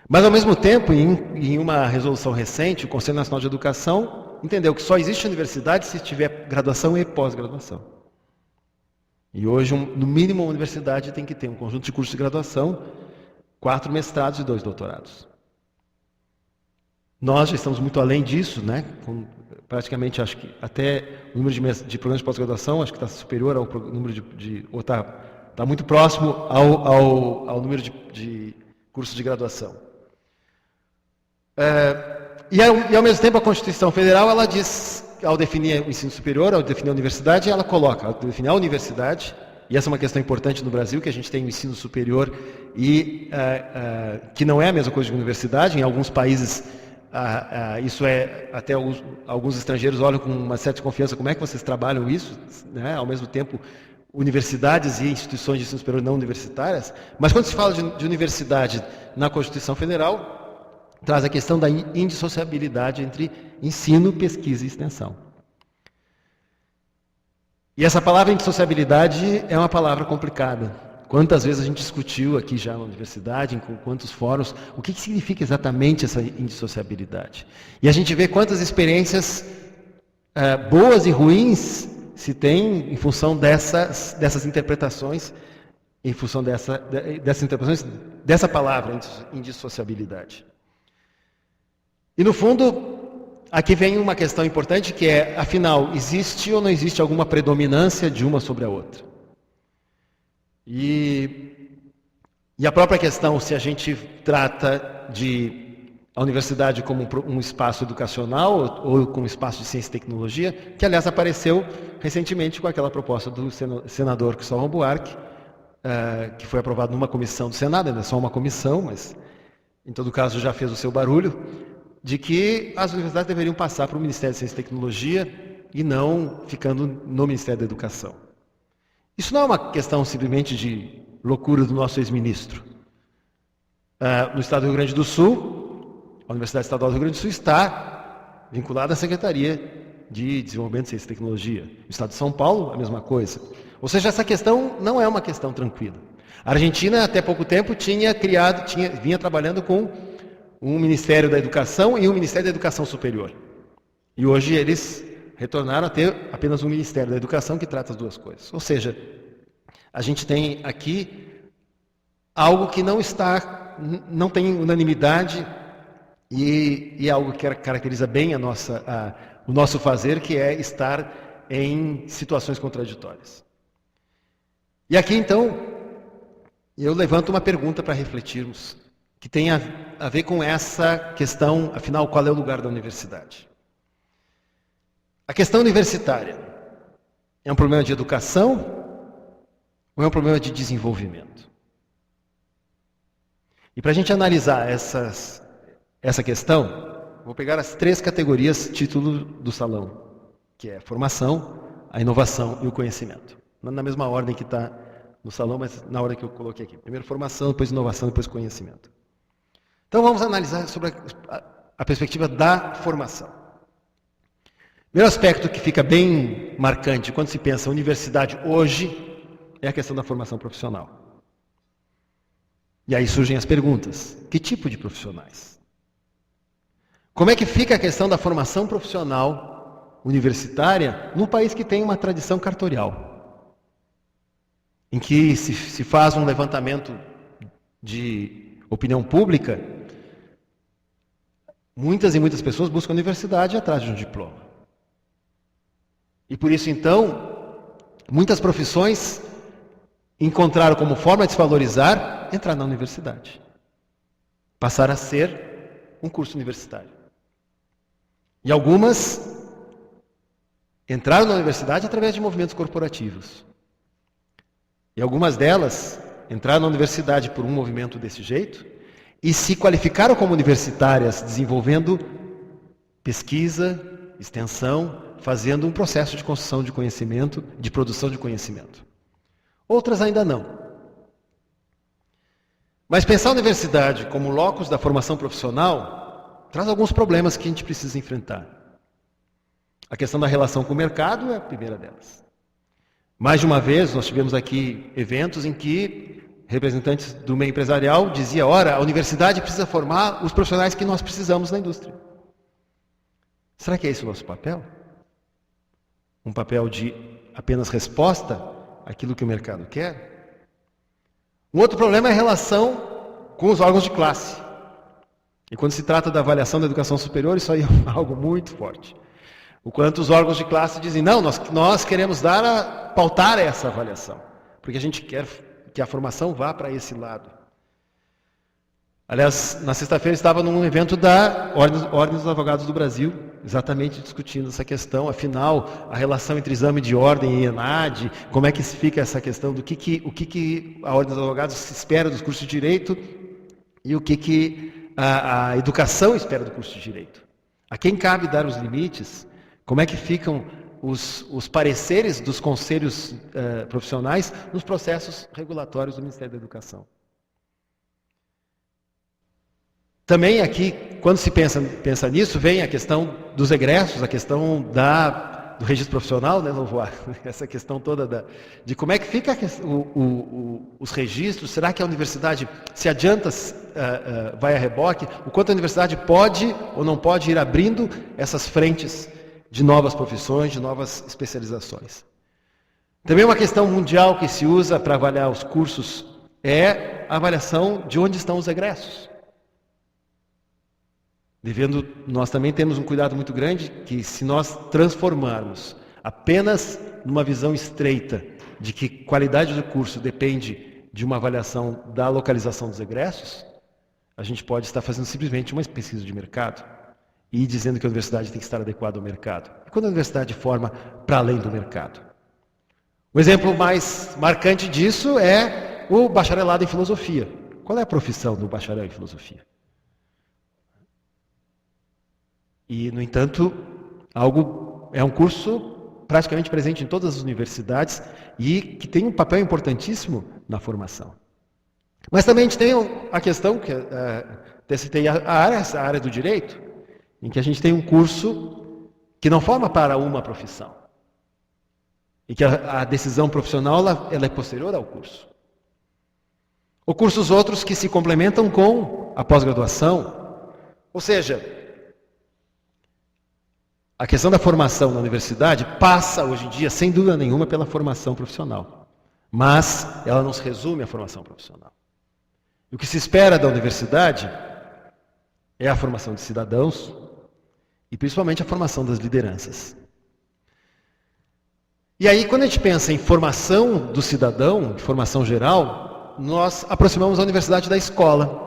Mas ao mesmo tempo, em uma resolução recente, o Conselho Nacional de Educação entendeu que só existe universidade se tiver graduação e pós-graduação. E hoje, no mínimo, uma universidade tem que ter um conjunto de cursos de graduação, 4 mestrados e 2 doutorados. Nós já estamos muito além disso, né? Praticamente, acho que até o número de programas de pós-graduação, acho que está superior ao número ou está muito próximo ao número de cursos de graduação. E ao mesmo tempo, a Constituição Federal, ela diz, ao definir o ensino superior, ao definir a universidade, ela coloca, ao definir a universidade, e essa é uma questão importante no Brasil, que a gente tem o ensino superior, e que não é a mesma coisa que a universidade. Em alguns países, isso é, até alguns estrangeiros olham com uma certa confiança, como é que vocês trabalham isso, né? Ao mesmo tempo, universidades e instituições de ensino superior não universitárias. Mas quando se fala de universidade na Constituição Federal, traz a questão da indissociabilidade entre ensino, pesquisa e extensão. E essa palavra indissociabilidade é uma palavra complicada. Quantas vezes a gente discutiu aqui já na universidade, em quantos fóruns, o que significa exatamente essa indissociabilidade? E a gente vê quantas experiências boas e ruins se tem em função dessas interpretações, em função dessas interpretações dessa palavra, indissociabilidade. E no fundo, aqui vem uma questão importante, que é, afinal, existe ou não existe alguma predominância de uma sobre a outra? E a própria questão, se a gente trata a universidade como um espaço educacional ou como um espaço de ciência e tecnologia, que aliás apareceu recentemente com aquela proposta do senador Cristóvão Buarque, que foi aprovado numa comissão do Senado, ainda é só uma comissão, mas em todo caso já fez o seu barulho, de que as universidades deveriam passar para o Ministério de Ciência e Tecnologia e não ficando no Ministério da Educação. Isso não é uma questão simplesmente de loucura do nosso ex-ministro. No Estado do Rio Grande do Sul, a Universidade Estadual do Rio Grande do Sul está vinculada à Secretaria de Desenvolvimento de Ciência e Tecnologia. No Estado de São Paulo, a mesma coisa. Ou seja, essa questão não é uma questão tranquila. A Argentina, até pouco tempo, vinha trabalhando com um Ministério da Educação e um Ministério da Educação Superior. E hoje eles retornaram a ter apenas um Ministério da Educação que trata as duas coisas. Ou seja, a gente tem aqui algo que não tem unanimidade e algo que caracteriza bem o nosso fazer, que é estar em situações contraditórias. E aqui, então, eu levanto uma pergunta para refletirmos, que tem a ver com essa questão, afinal, qual é o lugar da universidade? A questão universitária é um problema de educação ou é um problema de desenvolvimento? E para a gente analisar essa questão, vou pegar as 3 categorias título do salão, que é a formação, a inovação e o conhecimento. Não na mesma ordem que está no salão, mas na ordem que eu coloquei aqui. Primeiro formação, depois inovação, depois conhecimento. Então vamos analisar sobre a perspectiva da formação. O primeiro aspecto que fica bem marcante quando se pensa universidade hoje é a questão da formação profissional. E aí surgem as perguntas. Que tipo de profissionais? Como é que fica a questão da formação profissional universitária num país que tem uma tradição cartorial? Em que se faz um levantamento de opinião pública, muitas e muitas pessoas buscam a universidade atrás de um diploma. E por isso, então, muitas profissões encontraram como forma de se valorizar entrar na universidade. Passar a ser um curso universitário. E algumas entraram na universidade através de movimentos corporativos. E algumas delas entraram na universidade por um movimento desse jeito e se qualificaram como universitárias, desenvolvendo pesquisa, extensão, fazendo um processo de construção de conhecimento, de produção de conhecimento. Outras ainda não. Mas pensar a universidade como locus da formação profissional traz alguns problemas que a gente precisa enfrentar. A questão da relação com o mercado é a primeira delas. Mais de uma vez, nós tivemos aqui eventos em que representantes do meio empresarial diziam: ora, a universidade precisa formar os profissionais que nós precisamos na indústria. Será que é esse o nosso papel? Um papel de apenas resposta àquilo que o mercado quer? Um outro problema é a relação com os órgãos de classe. E quando se trata da avaliação da educação superior, isso aí é algo muito forte. O quanto os órgãos de classe dizem: não, nós queremos pautar essa avaliação, porque a gente quer que a formação vá para esse lado. Aliás, na sexta-feira estava num evento da Ordem dos Advogados do Brasil, exatamente discutindo essa questão, afinal, a relação entre exame de ordem e ENAD, como é que fica essa questão do que a Ordem dos Advogados se espera dos cursos de Direito e o que a educação espera do curso de Direito. A quem cabe dar os limites, como é que ficam os pareceres dos conselhos profissionais nos processos regulatórios do Ministério da Educação. Também aqui, quando se pensa nisso, vem a questão dos egressos, a questão do registro profissional, né, essa questão toda de como é que fica os registros, será que a universidade se adianta, vai a reboque, o quanto a universidade pode ou não pode ir abrindo essas frentes de novas profissões, de novas especializações. Também uma questão mundial que se usa para avaliar os cursos é a avaliação de onde estão os egressos. Nós também temos um cuidado muito grande que, se nós transformarmos apenas numa visão estreita de que qualidade do curso depende de uma avaliação da localização dos egressos, a gente pode estar fazendo simplesmente uma pesquisa de mercado e dizendo que a universidade tem que estar adequada ao mercado. E quando a universidade forma para além do mercado? O exemplo mais marcante disso é o bacharelado em filosofia. Qual é a profissão do bacharel em filosofia? E, no entanto, é um curso praticamente presente em todas as universidades e que tem um papel importantíssimo na formação. Mas também a gente tem a questão, que citei essa área do direito, em que a gente tem um curso que não forma para uma profissão. E que a decisão profissional ela é posterior ao curso. Ou cursos outros que se complementam com a pós-graduação. Ou seja, a questão da formação na universidade passa, hoje em dia, sem dúvida nenhuma, pela formação profissional. Mas ela não se resume à formação profissional. E o que se espera da universidade é a formação de cidadãos e, principalmente, a formação das lideranças. E aí, quando a gente pensa em formação do cidadão, de formação geral, nós aproximamos a universidade da escola.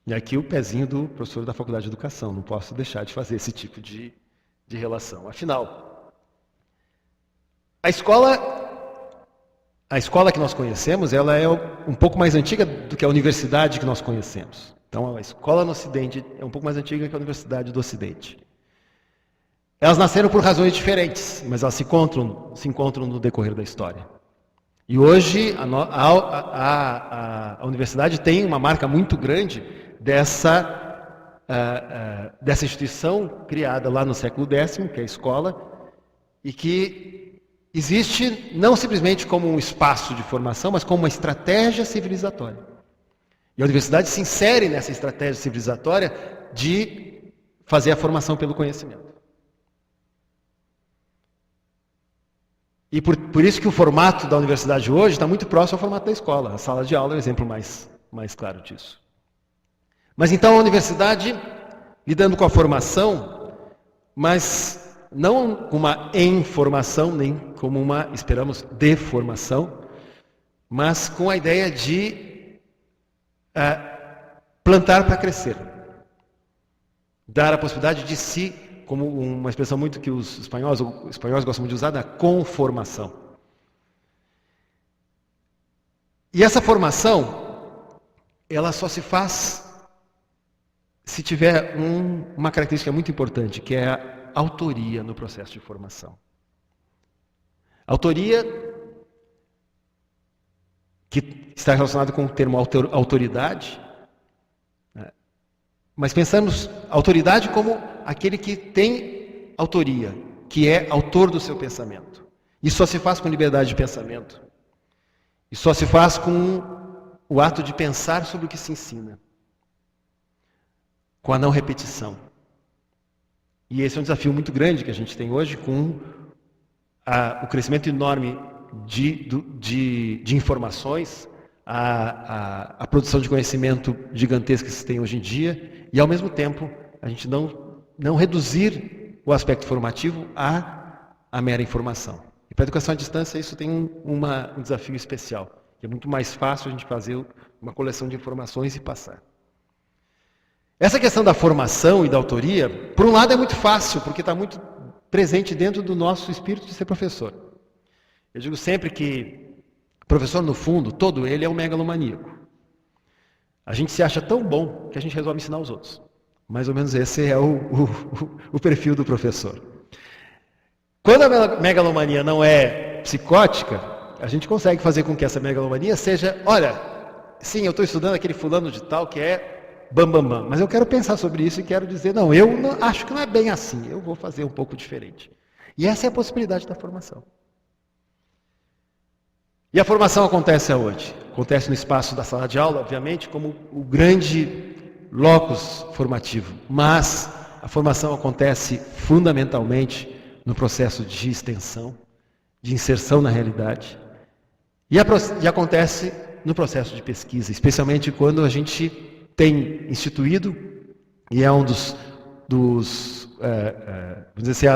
E aqui o pezinho do professor da Faculdade de Educação, não posso deixar de fazer esse tipo de relação. Afinal, a escola que nós conhecemos, ela é um pouco mais antiga do que a universidade que nós conhecemos. Então, a escola no Ocidente é um pouco mais antiga que a Universidade do Ocidente. Elas nasceram por razões diferentes, mas elas se encontram no decorrer da história. E hoje a universidade tem uma marca muito grande dessa instituição criada lá no século X, que é a escola, e que existe não simplesmente como um espaço de formação, mas como uma estratégia civilizatória. E a universidade se insere nessa estratégia civilizatória de fazer a formação pelo conhecimento. E por isso que o formato da universidade hoje está muito próximo ao formato da escola. A sala de aula é o exemplo mais claro disso. Mas então a universidade, lidando com a formação, mas não com uma informação, nem como uma, esperamos, deformação, mas com a ideia de plantar para crescer. Dar a possibilidade de si, como uma expressão muito que os espanhóis gostam muito de usar, da conformação. E essa formação, ela só se faz se tiver uma característica muito importante, que é a autoria no processo de formação. Autoria, que está relacionado com o termo autoridade, né? Mas pensamos autoridade como aquele que tem autoria, que é autor do seu pensamento. Isso só se faz com liberdade de pensamento. Isso só se faz com o ato de pensar sobre o que se ensina. Com a não repetição. E esse é um desafio muito grande que a gente tem hoje com o crescimento enorme de informações, a produção de conhecimento gigantesca que se tem hoje em dia, e ao mesmo tempo a gente não reduzir o aspecto formativo à mera informação. E para a educação à distância isso tem um desafio especial, que é muito mais fácil a gente fazer uma coleção de informações e passar. Essa questão da formação e da autoria, por um lado é muito fácil, porque está muito presente dentro do nosso espírito de ser professor. Eu digo sempre que professor, no fundo, todo ele é um megalomaníaco. A gente se acha tão bom que a gente resolve ensinar os outros. Mais ou menos esse é o perfil do professor. Quando a megalomania não é psicótica, a gente consegue fazer com que essa megalomania seja, olha, sim, eu estou estudando aquele fulano de tal que é bam, mas eu quero pensar sobre isso e quero dizer, não, acho que não é bem assim, eu vou fazer um pouco diferente. E essa é a possibilidade da formação. E a formação acontece aonde? Acontece no espaço da sala de aula, obviamente, como o grande locus formativo. Mas a formação acontece fundamentalmente no processo de extensão, de inserção na realidade. E acontece no processo de pesquisa, especialmente quando a gente tem instituído, e é um vamos dizer assim,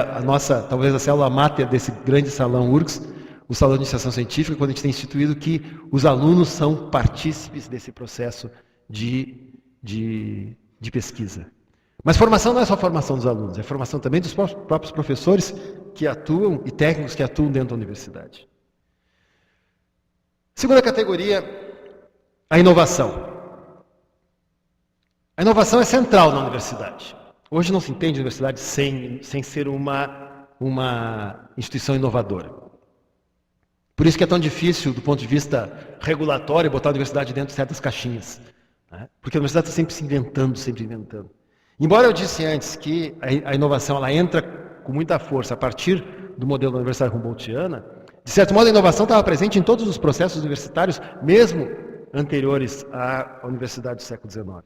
talvez a célula máter desse grande salão URGS, o Salão de Iniciação Científica, quando a gente tem instituído que os alunos são partícipes desse processo de pesquisa. Mas formação não é só formação dos alunos, é formação também dos próprios professores que atuam e técnicos que atuam dentro da universidade. Segunda categoria, a inovação. A inovação é central na universidade. Hoje não se entende a universidade sem ser uma instituição inovadora. Por isso que é tão difícil, do ponto de vista regulatório, botar a universidade dentro de certas caixinhas. Né? Porque a universidade está sempre se inventando, sempre inventando. Embora eu disse antes que a inovação ela entra com muita força a partir do modelo da Universidade Humboldtiana, de certo modo a inovação estava presente em todos os processos universitários, mesmo anteriores à universidade do século XIX.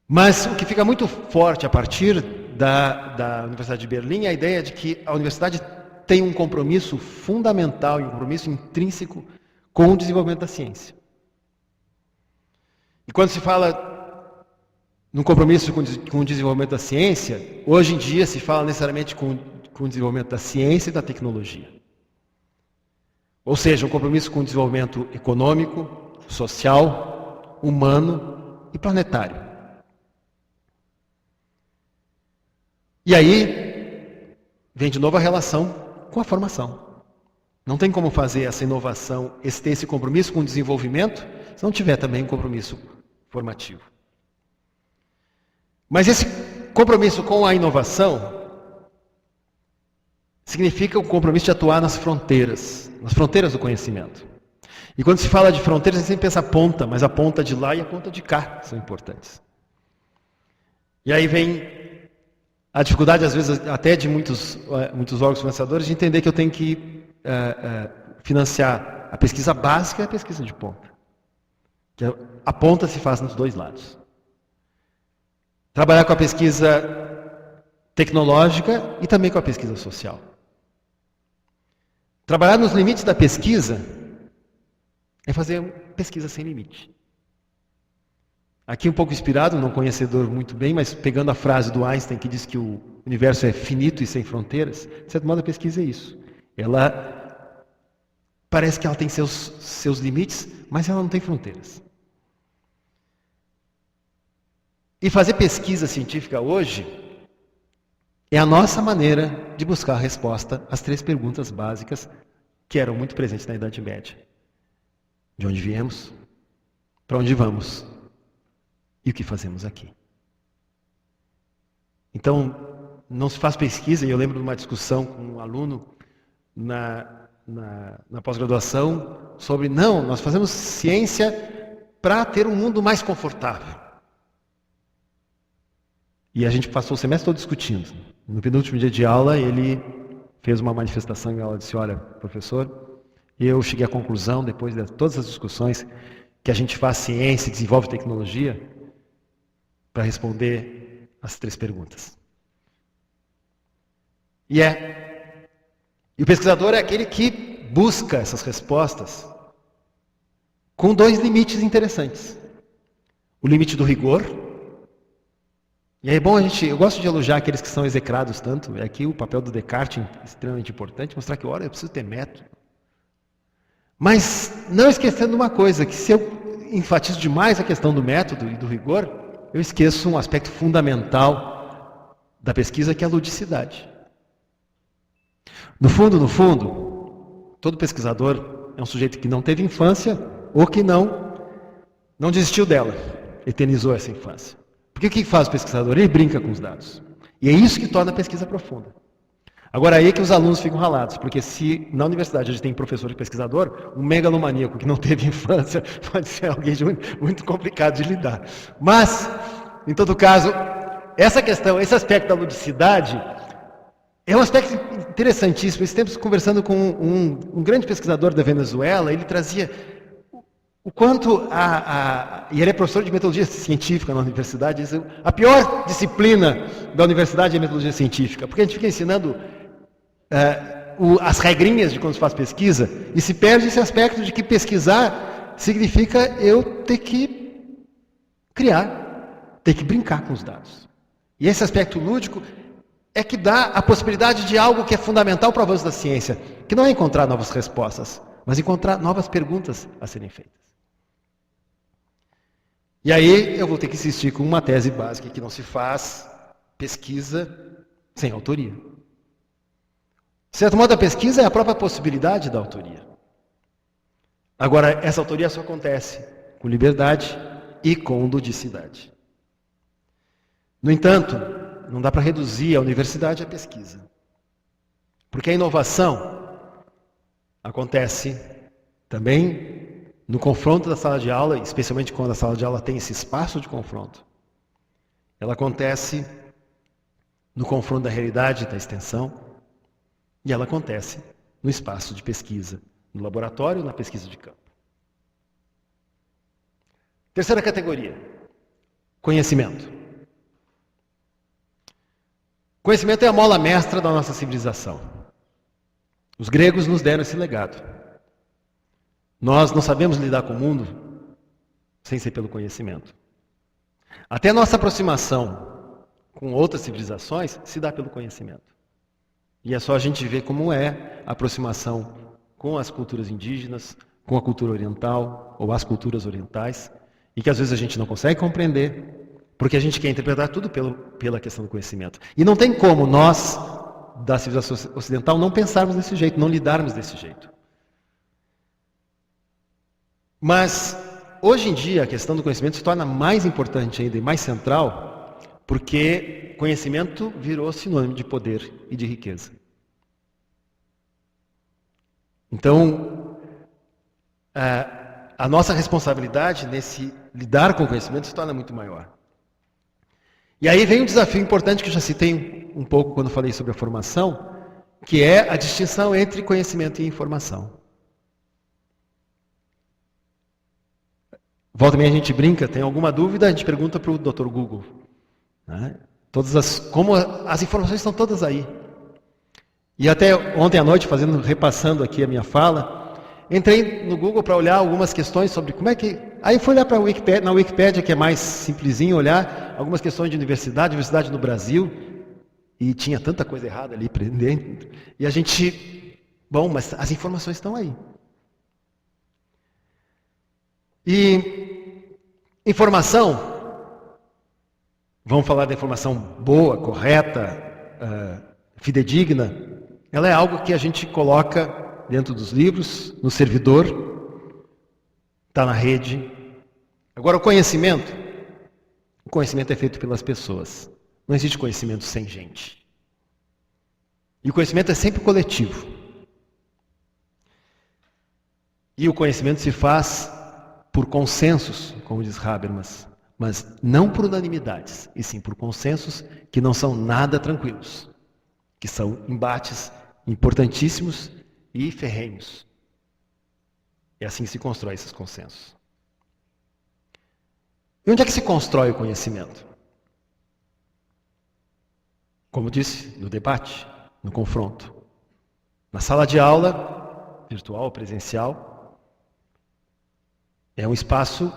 Mas o que fica muito forte a partir da Universidade de Berlim é a ideia de que a universidade tem um compromisso fundamental e um compromisso intrínseco com o desenvolvimento da ciência. E quando se fala no compromisso com o desenvolvimento da ciência, hoje em dia se fala necessariamente com o desenvolvimento da ciência e da tecnologia. Ou seja, um compromisso com o desenvolvimento econômico, social, humano e planetário. E aí vem de novo a relação com a formação. Não tem como fazer essa inovação, ter esse compromisso com o desenvolvimento, se não tiver também um compromisso formativo. Mas esse compromisso com a inovação significa o compromisso de atuar nas fronteiras do conhecimento. E quando se fala de fronteiras, a gente sempre pensa a ponta, mas a ponta de lá e a ponta de cá são importantes. E aí vem a dificuldade, às vezes, até de muitos órgãos financiadores, de entender que eu tenho que financiar a pesquisa básica e a pesquisa de ponta. Que a ponta se faz nos dois lados. Trabalhar com a pesquisa tecnológica e também com a pesquisa social. Trabalhar nos limites da pesquisa é fazer pesquisa sem limite. Aqui um pouco inspirado, não conhecedor muito bem, mas pegando a frase do Einstein que diz que o universo é finito e sem fronteiras, de certo modo a pesquisa é isso. Ela parece que ela tem seus limites, mas ela não tem fronteiras. E fazer pesquisa científica hoje é a nossa maneira de buscar a resposta às 3 perguntas básicas que eram muito presentes na Idade Média. De onde viemos? Para onde vamos? E o que fazemos aqui? Então, não se faz pesquisa, e eu lembro de uma discussão com um aluno na pós-graduação sobre, não, nós fazemos ciência para ter um mundo mais confortável. E a gente passou o semestre todo discutindo. No penúltimo dia de aula, ele fez uma manifestação em aula e disse, olha, professor, eu cheguei à conclusão, depois de todas as discussões, que a gente faz ciência e desenvolve tecnologia para responder as 3 perguntas. E o pesquisador é aquele que busca essas respostas com 2 limites interessantes. O limite do rigor. E é bom eu gosto de elogiar aqueles que são execrados tanto. Aqui o papel do Descartes é extremamente importante, mostrar que, olha, eu preciso ter método. Mas não esquecendo uma coisa, que se eu enfatizo demais a questão do método e do rigor, eu esqueço um aspecto fundamental da pesquisa, que é a ludicidade. No fundo, todo pesquisador é um sujeito que não teve infância ou que não desistiu dela, eternizou essa infância. Porque o que faz o pesquisador? Ele brinca com os dados. E é isso que torna a pesquisa profunda. Agora, aí é que os alunos ficam ralados, porque se na universidade a gente tem professor e pesquisador, um megalomaníaco que não teve infância pode ser alguém muito complicado de lidar. Mas, em todo caso, essa questão, esse aspecto da ludicidade, é um aspecto interessantíssimo. Esses tempos, conversando com um grande pesquisador da Venezuela, ele trazia o quanto e ele é professor de metodologia científica na universidade, diz, a pior disciplina da universidade é a metodologia científica, porque a gente fica ensinando as regrinhas de quando se faz pesquisa e se perde esse aspecto de que pesquisar significa eu ter que criar, ter que brincar com os dados. E esse aspecto lúdico é que dá a possibilidade de algo que é fundamental para o avanço da ciência, que não é encontrar novas respostas, mas encontrar novas perguntas a serem feitas. E aí eu vou ter que insistir com uma tese básica, que não se faz pesquisa sem autoria. De certo modo, a pesquisa é a própria possibilidade da autoria. Agora, essa autoria só acontece com liberdade e com ludicidade. No entanto, não dá para reduzir a universidade à pesquisa. Porque a inovação acontece também no confronto da sala de aula, especialmente quando a sala de aula tem esse espaço de confronto. Ela acontece no confronto da realidade, da extensão, e ela acontece no espaço de pesquisa, no laboratório, na pesquisa de campo. Terceira categoria, conhecimento. Conhecimento é a mola mestra da nossa civilização. Os gregos nos deram esse legado. Nós não sabemos lidar com o mundo sem ser pelo conhecimento. Até a nossa aproximação com outras civilizações se dá pelo conhecimento. E é só a gente ver como é a aproximação com as culturas indígenas, com a cultura oriental, ou as culturas orientais, e que às vezes a gente não consegue compreender, porque a gente quer interpretar tudo pela questão do conhecimento. E não tem como nós, da civilização ocidental, não pensarmos desse jeito, não lidarmos desse jeito. Mas, hoje em dia, a questão do conhecimento se torna mais importante ainda e mais central, porque conhecimento virou sinônimo de poder e de riqueza. Então, a nossa responsabilidade nesse lidar com o conhecimento se torna muito maior. E aí vem um desafio importante que eu já citei um pouco quando falei sobre a formação, que é a distinção entre conhecimento e informação. volta e meia a gente brinca, tem alguma dúvida, a gente pergunta para o Dr. Google. Né? Como as informações estão todas aí. E até ontem à noite, repassando aqui a minha fala, entrei no Google para olhar algumas questões sobre como é que... Aí fui olhar na Wikipédia, que é mais simplesinho, olhar algumas questões de universidade no Brasil, e tinha tanta coisa errada ali dentro. E a gente... Bom, mas as informações estão aí. E informação, vamos falar da informação boa, correta, fidedigna, ela é algo que a gente coloca dentro dos livros, no servidor, está na rede. Agora, o conhecimento é feito pelas pessoas. Não existe conhecimento sem gente. E o conhecimento é sempre coletivo. E o conhecimento se faz por consensos, como diz Habermas, mas não por unanimidades, e sim por consensos que não são nada tranquilos, que são embates importantíssimos e ferrenhos. É assim que se constrói esses consensos. E onde é que se constrói o conhecimento? Como disse, no debate, no confronto. Na sala de aula, virtual ou presencial, é um espaço,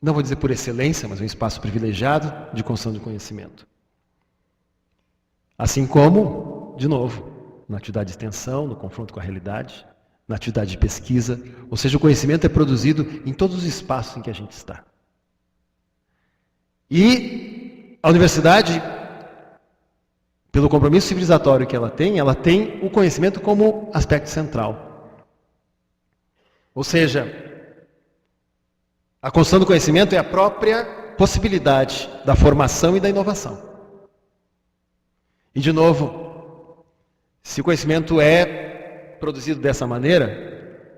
não vou dizer por excelência, mas um espaço privilegiado de construção de conhecimento. Assim como, de novo, na atividade de extensão, no confronto com a realidade, na atividade de pesquisa, ou seja, o conhecimento é produzido em todos os espaços em que a gente está. E a universidade, pelo compromisso civilizatório que ela tem o conhecimento como aspecto central. Ou seja, a construção do conhecimento é a própria possibilidade da formação e da inovação. E, de novo, se o conhecimento é produzido dessa maneira,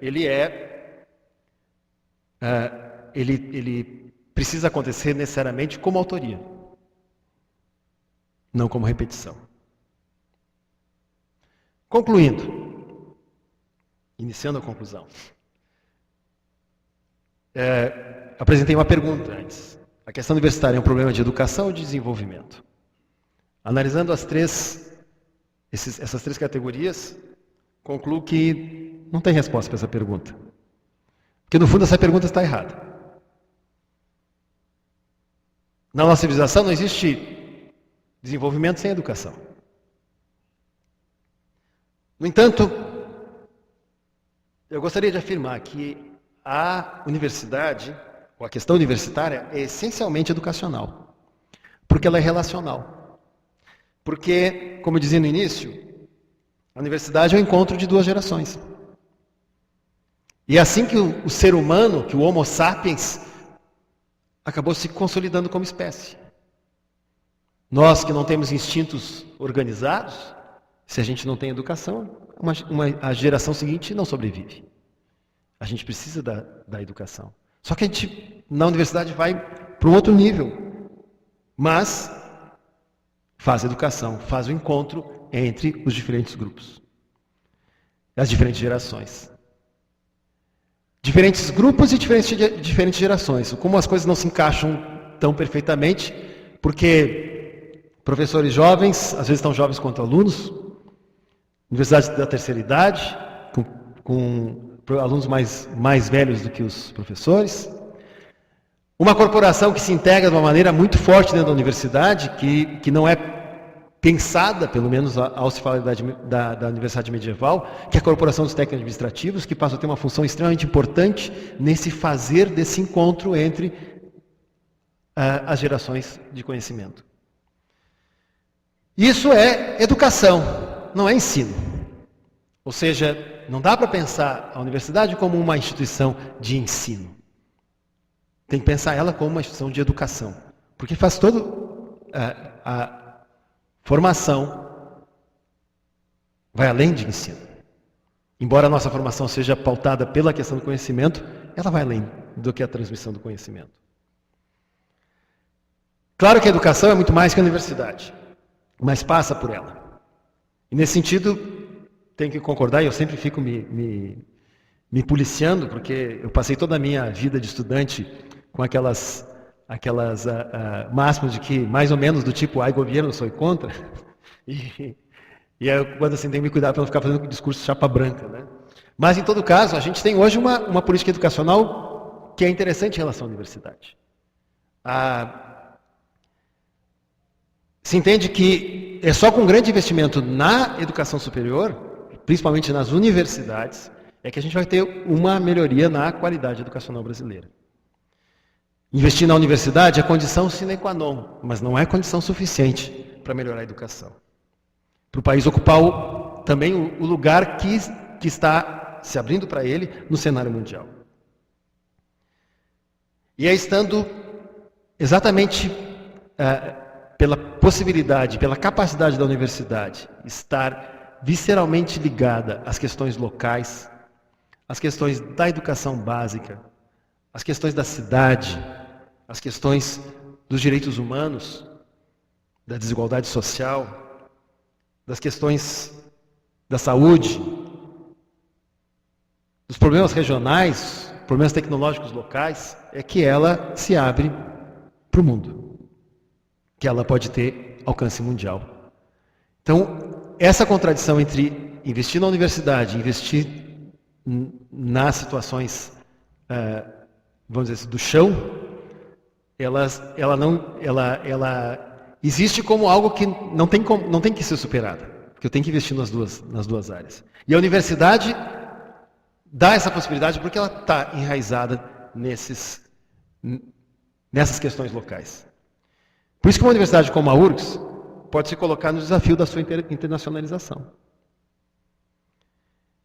ele precisa acontecer necessariamente como autoria, não como repetição. Concluindo, iniciando a conclusão. Apresentei uma pergunta antes. A questão universitária é um problema de educação ou de desenvolvimento? Analisando essas três categorias, concluo que não tem resposta para essa pergunta. Porque, no fundo, essa pergunta está errada. Na nossa civilização não existe desenvolvimento sem educação. No entanto, eu gostaria de afirmar que a universidade, ou a questão universitária, é essencialmente educacional, porque ela é relacional. Porque, como eu dizia no início, a universidade é o encontro de duas gerações. E é assim que o ser humano, que o Homo sapiens, acabou se consolidando como espécie. Nós que não temos instintos organizados, se a gente não tem educação, a geração seguinte não sobrevive. A gente precisa da educação. Só que a gente, na universidade, vai para um outro nível. Mas faz educação, faz o encontro entre os diferentes grupos. As diferentes gerações. Diferentes grupos e diferentes gerações. Como as coisas não se encaixam tão perfeitamente, porque professores jovens, às vezes tão jovens quanto alunos, universidades da terceira idade, com alunos mais velhos do que os professores. Uma corporação que se integra de uma maneira muito forte dentro da universidade, que não é pensada, pelo menos ao se falar da universidade medieval, que é a corporação dos técnicos administrativos, que passa a ter uma função extremamente importante nesse fazer desse encontro entre as gerações de conhecimento. Isso é educação, não é ensino. Ou seja, não dá para pensar a universidade como uma instituição de ensino. Tem que pensar ela como uma instituição de educação. Porque faz toda a formação, vai além de ensino. Embora a nossa formação seja pautada pela questão do conhecimento, ela vai além do que a transmissão do conhecimento. Claro que a educação é muito mais que a universidade, mas passa por ela. E nesse sentido, tenho que concordar, e eu sempre fico me me policiando, porque eu passei toda a minha vida de estudante com aquelas máximas de que, mais ou menos, do tipo, ai, governo, sou contra. E aí, quando assim, tem que me cuidar para não ficar fazendo discurso chapa branca, né? Mas, em todo caso, a gente tem hoje uma política educacional que é interessante em relação à universidade. Se entende que é só com grande investimento na educação superior, principalmente nas universidades, é que a gente vai ter uma melhoria na qualidade educacional brasileira. Investir na universidade é condição sine qua non, mas não é condição suficiente para melhorar a educação. Para o país ocupar também o lugar que está se abrindo para ele no cenário mundial. E é estando exatamente pela possibilidade, pela capacidade da universidade estar visceralmente ligada às questões locais, às questões da educação básica, às questões da cidade, às questões dos direitos humanos, da desigualdade social, das questões da saúde, dos problemas regionais, problemas tecnológicos locais, é que ela se abre para o mundo, que ela pode ter alcance mundial. Então, essa contradição entre investir na universidade, investir nas situações, vamos dizer assim, do chão, ela existe como algo que não tem que ser superada, porque eu tenho que investir nas duas áreas. E a universidade dá essa possibilidade porque ela está enraizada nessas questões locais. Por isso que uma universidade como a URGS pode se colocar no desafio da sua internacionalização.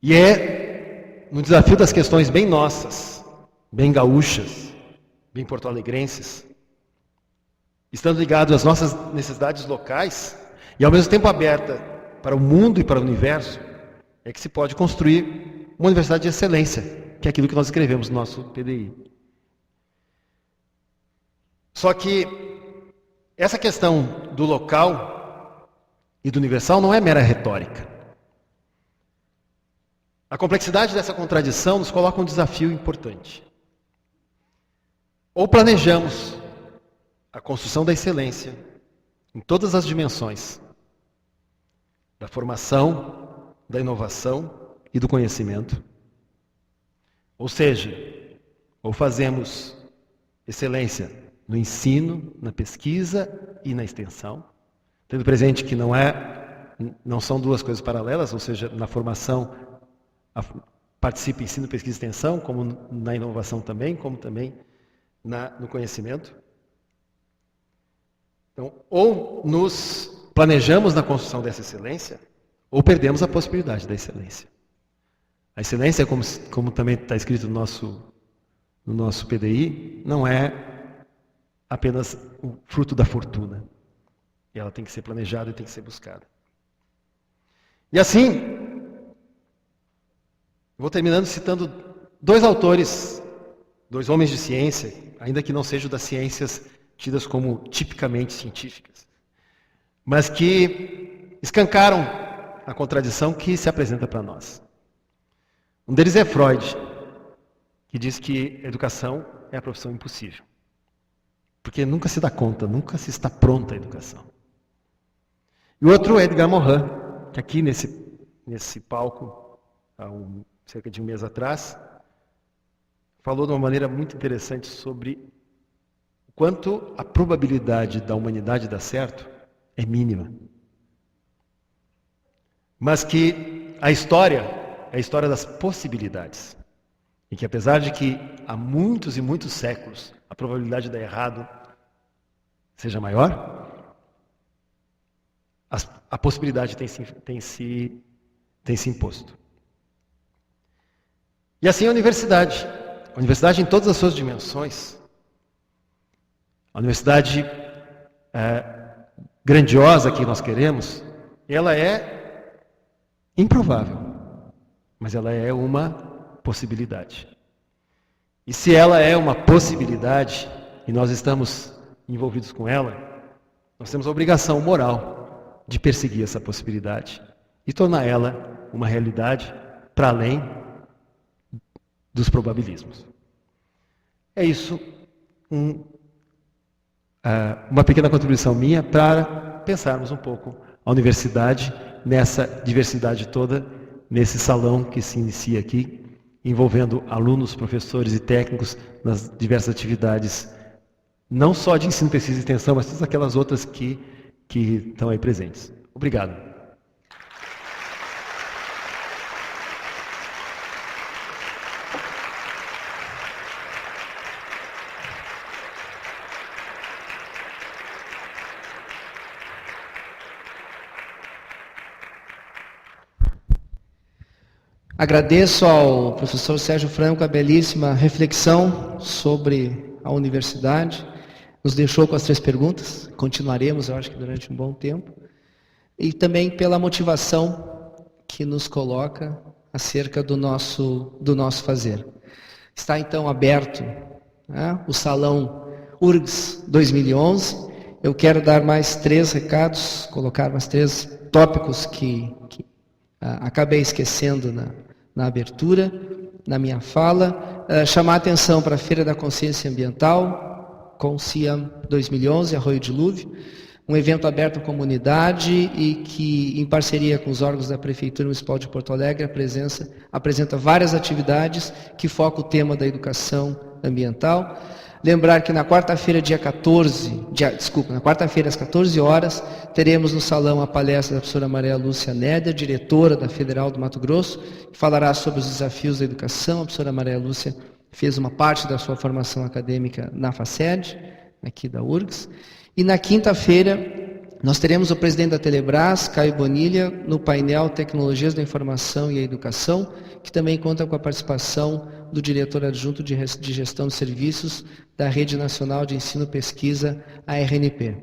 E é no desafio das questões bem nossas, bem gaúchas, bem porto-alegrenses, estando ligado às nossas necessidades locais e ao mesmo tempo aberta para o mundo e para o universo, é que se pode construir uma universidade de excelência, que é aquilo que nós escrevemos no nosso PDI. Só que essa questão do local e do universal não é mera retórica. A complexidade dessa contradição nos coloca um desafio importante. Ou planejamos a construção da excelência em todas as dimensões da formação, da inovação e do conhecimento. Ou seja, ou fazemos excelência no ensino, na pesquisa e na extensão, tendo presente que não são duas coisas paralelas, ou seja, na formação participa ensino, pesquisa e extensão, como na inovação também, como também no conhecimento. Então, ou nos planejamos na construção dessa excelência, ou perdemos a possibilidade da excelência. A excelência, como também está escrito no nosso PDI, não é apenas o fruto da fortuna. E ela tem que ser planejada e tem que ser buscada. E assim, vou terminando citando dois autores, dois homens de ciência, ainda que não sejam das ciências tidas como tipicamente científicas, mas que escancaram a contradição que se apresenta para nós. Um deles é Freud, que diz que a educação é a profissão impossível, porque nunca se dá conta, nunca se está pronta a educação. E o outro é Edgar Morin, que aqui nesse palco, há cerca de um mês atrás, falou de uma maneira muito interessante sobre o quanto a probabilidade da humanidade dar certo é mínima. Mas que a história é a história das possibilidades. E que apesar de que há muitos e muitos séculos a probabilidade de dar errado seja maior, a possibilidade tem se imposto. E assim a universidade em todas as suas dimensões, a universidade grandiosa que nós queremos, ela é improvável, mas ela é uma possibilidade. E se ela é uma possibilidade, e nós estamos envolvidos com ela, nós temos a obrigação moral de perseguir essa possibilidade e tornar ela uma realidade para além dos probabilismos. É isso, uma pequena contribuição minha para pensarmos um pouco a universidade nessa diversidade toda, nesse salão que se inicia aqui, envolvendo alunos, professores e técnicos nas diversas atividades, não só de ensino, pesquisa e extensão, mas todas aquelas outras que estão aí presentes. Obrigado. Agradeço ao professor Sérgio Franco a belíssima reflexão sobre a universidade. Nos deixou com as 3 perguntas, continuaremos, eu acho que durante um bom tempo. E também pela motivação que nos coloca acerca do nosso fazer. Está então aberto, né, o Salão URGS 2011. Eu quero dar mais 3 recados, colocar mais 3 tópicos que acabei esquecendo na abertura, na minha fala. Chamar a atenção para a Feira da Consciência Ambiental, CONCIAM 2011, Arroio Dilúvio, um evento aberto à comunidade e que, em parceria com os órgãos da Prefeitura Municipal de Porto Alegre, apresenta várias atividades que focam o tema da educação ambiental. Lembrar que na quarta-feira, na quarta-feira, às 14 horas, teremos no salão a palestra da professora Maria Lúcia Neder, diretora da Federal do Mato Grosso, que falará sobre os desafios da educação. A professora Maria Lúcia fez uma parte da sua formação acadêmica na FACED, aqui da URGS. E na quinta-feira, nós teremos o presidente da Telebrás, Caio Bonilha, no painel Tecnologias da Informação e a Educação, que também conta com a participação do diretor adjunto de Gestão de Serviços da Rede Nacional de Ensino e Pesquisa, a RNP.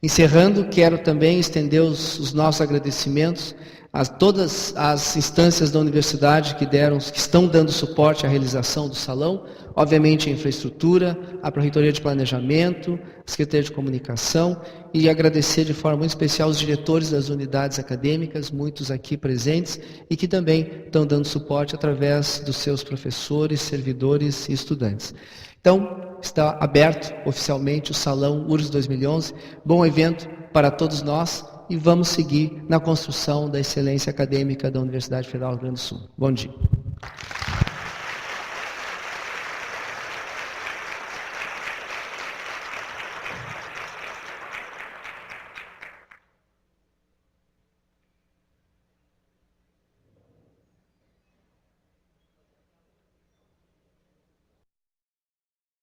Encerrando, quero também estender os nossos agradecimentos a todas as instâncias da universidade que estão dando suporte à realização do salão, obviamente a infraestrutura, a Pró-Reitoria de Planejamento, a Secretaria de Comunicação, e agradecer de forma muito especial os diretores das unidades acadêmicas, muitos aqui presentes, e que também estão dando suporte através dos seus professores, servidores e estudantes. Então, está aberto oficialmente o Salão URGS 2011, bom evento para todos nós, e vamos seguir na construção da excelência acadêmica da Universidade Federal do Rio Grande do Sul. Bom dia.